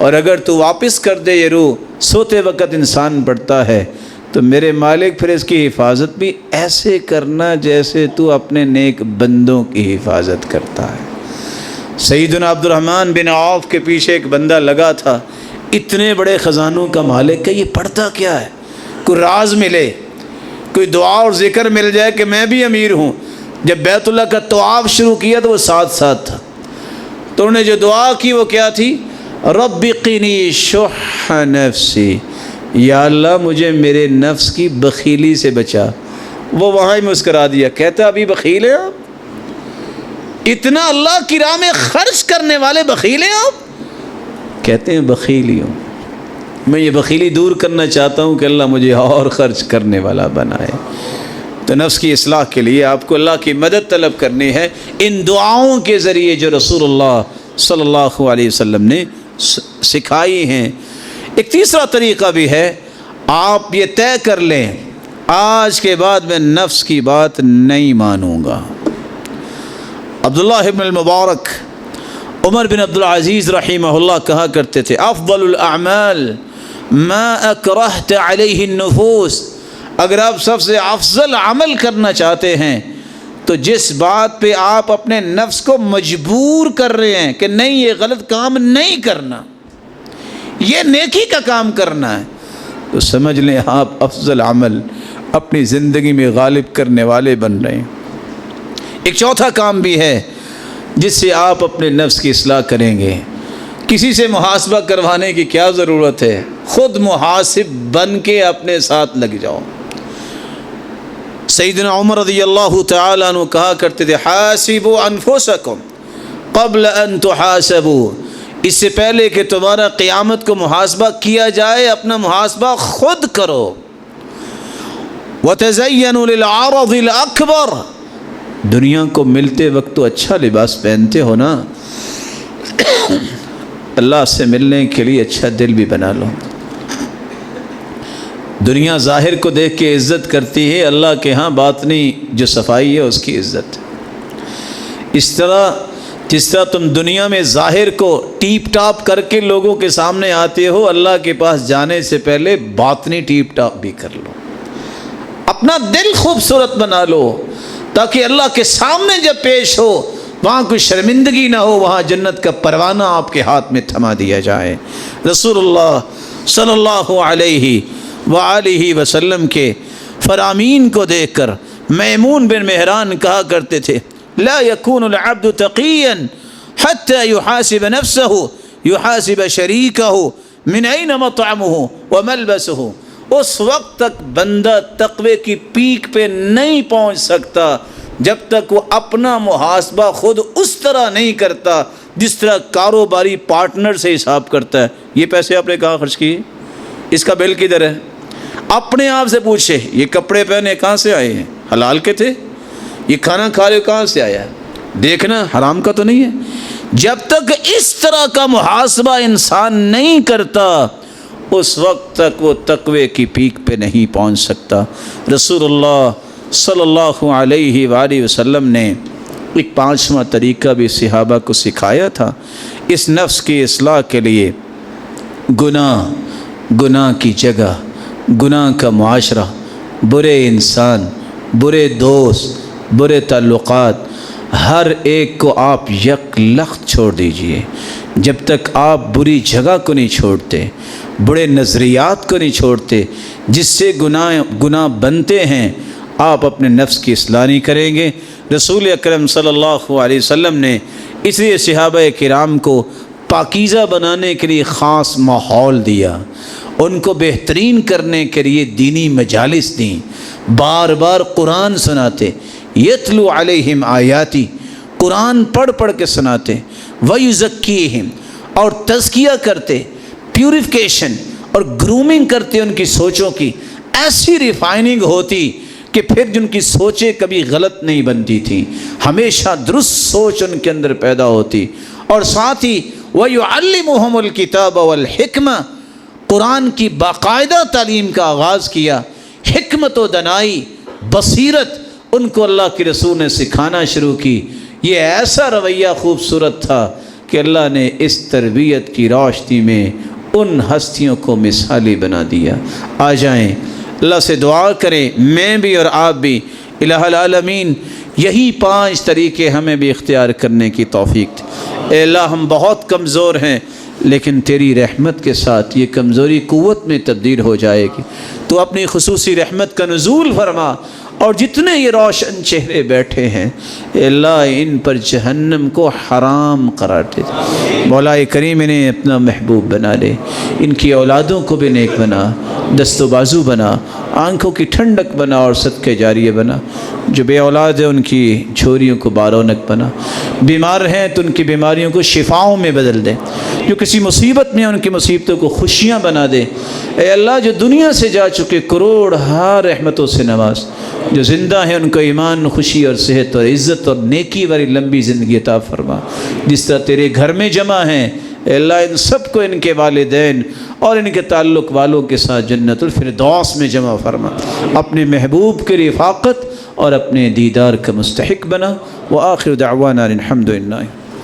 اور اگر تو واپس کر دے یہ روح، سوتے وقت انسان پڑھتا ہے تو میرے مالک پھر اس کی حفاظت بھی ایسے کرنا جیسے تو اپنے نیک بندوں کی حفاظت کرتا ہے۔ سیدنا عبد الرحمن بن عوف کے پیچھے ایک بندہ لگا تھا، اتنے بڑے خزانوں کا مالک ہے، یہ پڑھتا کیا ہے؟ کوئی راز ملے، کوئی دعا اور ذکر مل جائے کہ میں بھی امیر ہوں۔ جب بیت اللہ کا طواف شروع کیا تو وہ ساتھ ساتھ تھا، تو انہوں نے جو دعا کی وہ کیا تھی؟ رب قنی شح نفسی، یا اللہ مجھے میرے نفس کی بخیلی سے بچا، وہ وہاں ہی مسکرا دیا، کہتا ابھی بخیل ہیں آپ؟ اتنا اللہ کی راہ میں خرچ کرنے والے بخیل ہیں آپ؟ کہتے ہیں بخیل ہی ہوں، میں یہ بخیلی دور کرنا چاہتا ہوں کہ اللہ مجھے اور خرچ کرنے والا بنائے۔ تو نفس کی اصلاح کے لیے آپ کو اللہ کی مدد طلب کرنی ہے ان دعاؤں کے ذریعے جو رسول اللہ صلی اللہ علیہ وسلم نے سکھائی ہیں۔ ایک تیسرا طریقہ بھی ہے، آپ یہ طے کر لیں آج کے بعد میں نفس کی بات نہیں مانوں گا۔ عبداللہ ابن المبارک عمر بن عبدالعزیز رحمہ اللہ کہا کرتے تھے، افضل الاعمال ما اکرہت علیہ النفوس، اگر آپ سب سے افضل عمل کرنا چاہتے ہیں تو جس بات پہ آپ اپنے نفس کو مجبور کر رہے ہیں کہ نہیں یہ غلط کام نہیں کرنا، یہ نیکی کا کام کرنا ہے، تو سمجھ لیں آپ افضل عمل اپنی زندگی میں غالب کرنے والے بن رہے ہیں۔ ایک چوتھا کام بھی ہے جس سے آپ اپنے نفس کی اصلاح کریں گے۔ کسی سے محاسبہ کروانے کی کیا ضرورت ہے، خود محاسب بن کے اپنے ساتھ لگ جاؤ۔ سیدنا عمر رضی اللہ تعالیٰ عنہ کہا کرتے تھے، حاسبوا انفسکم قبل ان تحاسبوا، اس سے پہلے کہ تمہارا قیامت کو محاسبہ کیا جائے اپنا محاسبہ خود کرو۔ وتزینوا للعرض الاکبر، دنیا کو ملتے وقت تو اچھا لباس پہنتے ہو نا، اللہ سے ملنے کے لیے اچھا دل بھی بنا لو۔ دنیا ظاہر کو دیکھ کے عزت کرتی ہے، اللہ کے ہاں باطنی جو صفائی ہے اس کی عزت۔ اس طرح جس طرح تم دنیا میں ظاہر کو ٹیپ ٹاپ کر کے لوگوں کے سامنے آتے ہو، اللہ کے پاس جانے سے پہلے باطنی ٹیپ ٹاپ بھی کر لو، اپنا دل خوبصورت بنا لو، تاکہ اللہ کے سامنے جب پیش ہو وہاں کوئی شرمندگی نہ ہو، وہاں جنت کا پروانہ آپ کے ہاتھ میں تھما دیا جائے۔ رسول اللہ صلی اللہ علیہ وآلہ وسلم کے فرامین کو دیکھ کر میمون بن مہران کہا کرتے تھے، لا يكون العبد تقيا حتى يحاسب نفسه يحاسب شريكه من أين مطعمه وملبسه، اس وقت تک بندہ تقوی کی پیک پہ نہیں پہنچ سکتا جب تک وہ اپنا محاسبہ خود اس طرح نہیں کرتا جس طرح کاروباری پارٹنر سے حساب کرتا ہے۔ یہ پیسے آپ نے کہاں خرچ کیے، اس کا بل کدھر ہے، اپنے آپ سے پوچھے، یہ کپڑے پہنے کہاں سے آئے ہیں، حلال کے تھے، یہ کھانا کھا رہے کہاں سے آیا ہے، دیکھنا حرام کا تو نہیں ہے۔ جب تک اس طرح کا محاسبہ انسان نہیں کرتا اس وقت تک وہ تقوی کی پیک پہ نہیں پہنچ سکتا۔ رسول اللہ صلی اللہ علیہ وآلہ وسلم نے ایک پانچواں طریقہ بھی صحابہ کو سکھایا تھا اس نفس کی اصلاح کے لیے۔ گناہ کی جگہ، گناہ کا معاشرہ، برے انسان، برے دوست، برے تعلقات، ہر ایک کو آپ یک لخت چھوڑ دیجئے۔ جب تک آپ بری جگہ کو نہیں چھوڑتے، بڑے نظریات کو نہیں چھوڑتے جس سے گناہ بنتے ہیں، آپ اپنے نفس کی اصلاح نہیں کریں گے۔ رسول اکرم صلی اللہ علیہ وسلم نے اس لیے صحابہ کرام کو پاکیزہ بنانے کے لیے خاص ماحول دیا، ان کو بہترین کرنے کے لیے دینی مجالس دیں، بار بار قرآن سناتے، یتلو علیہم آیاتی، قرآن پڑھ پڑھ کے سناتے، ویزکیہم، اور تزکیہ کرتے، پیوریفیکیشن اور گرومنگ کرتے ان کی سوچوں کی، ایسی ریفائننگ ہوتی کہ پھر جن کی سوچیں کبھی غلط نہیں بنتی تھیں، ہمیشہ درست سوچ ان کے اندر پیدا ہوتی۔ اور ساتھ ہی وَيُعَلِّمُهُمُ الْكِتَابَ وَالْحِكْمَةَ، قرآن کی باقاعدہ تعلیم کا آغاز کیا، حکمت و دانائی، بصیرت ان کو اللہ کے رسول نے سکھانا شروع کی۔ یہ ایسا رویہ خوبصورت تھا کہ اللہ نے اس تربیت کی روشنی میں ان ہستیوں کو مثالی بنا دیا۔ آ جائیں اللہ سے دعا کریں، میں بھی اور آپ بھی، الہ العالمین یہی 5 طریقے ہمیں بھی اختیار کرنے کی توفیق دے۔ اے اللہ ہم بہت کمزور ہیں، لیکن تیری رحمت کے ساتھ یہ کمزوری قوت میں تبدیل ہو جائے گی۔ تو اپنی خصوصی رحمت کا نزول فرما، اور جتنے یہ روشن چہرے بیٹھے ہیں اے اللہ ان پر جہنم کو حرام قرار دے۔ مولا کریم انہیں اپنا محبوب بنا لے، ان کی اولادوں کو بھی نیک بنا۔ دست و بازو بنا، آنکھوں کی ٹھنڈک بنا اور صدقہ جاریہ بنا۔ جو بے اولاد ہیں ان کی جھوریوں کو بارونق بنا، بیمار ہیں تو ان کی بیماریوں کو شفاؤں میں بدل دے، جو کسی مصیبت میں ان کی مصیبتوں کو خوشیاں بنا دے۔ اے اللہ جو دنیا سے جا چکے کروڑ ہا رحمتوں سے نواز، جو زندہ ہیں ان کو ایمان، خوشی اور صحت اور عزت اور نیکی والی لمبی زندگی عطا فرما۔ جس طرح تیرے گھر میں جمع ہیں اے اللہ ان سب کو ان کے والدین اور ان کے تعلق والوں کے ساتھ جنت الفردوس میں جمع فرما، اپنے محبوب کی رفاقت اور اپنے دیدار کا مستحق بنا۔ وآخر دعوانا الحمدللہ۔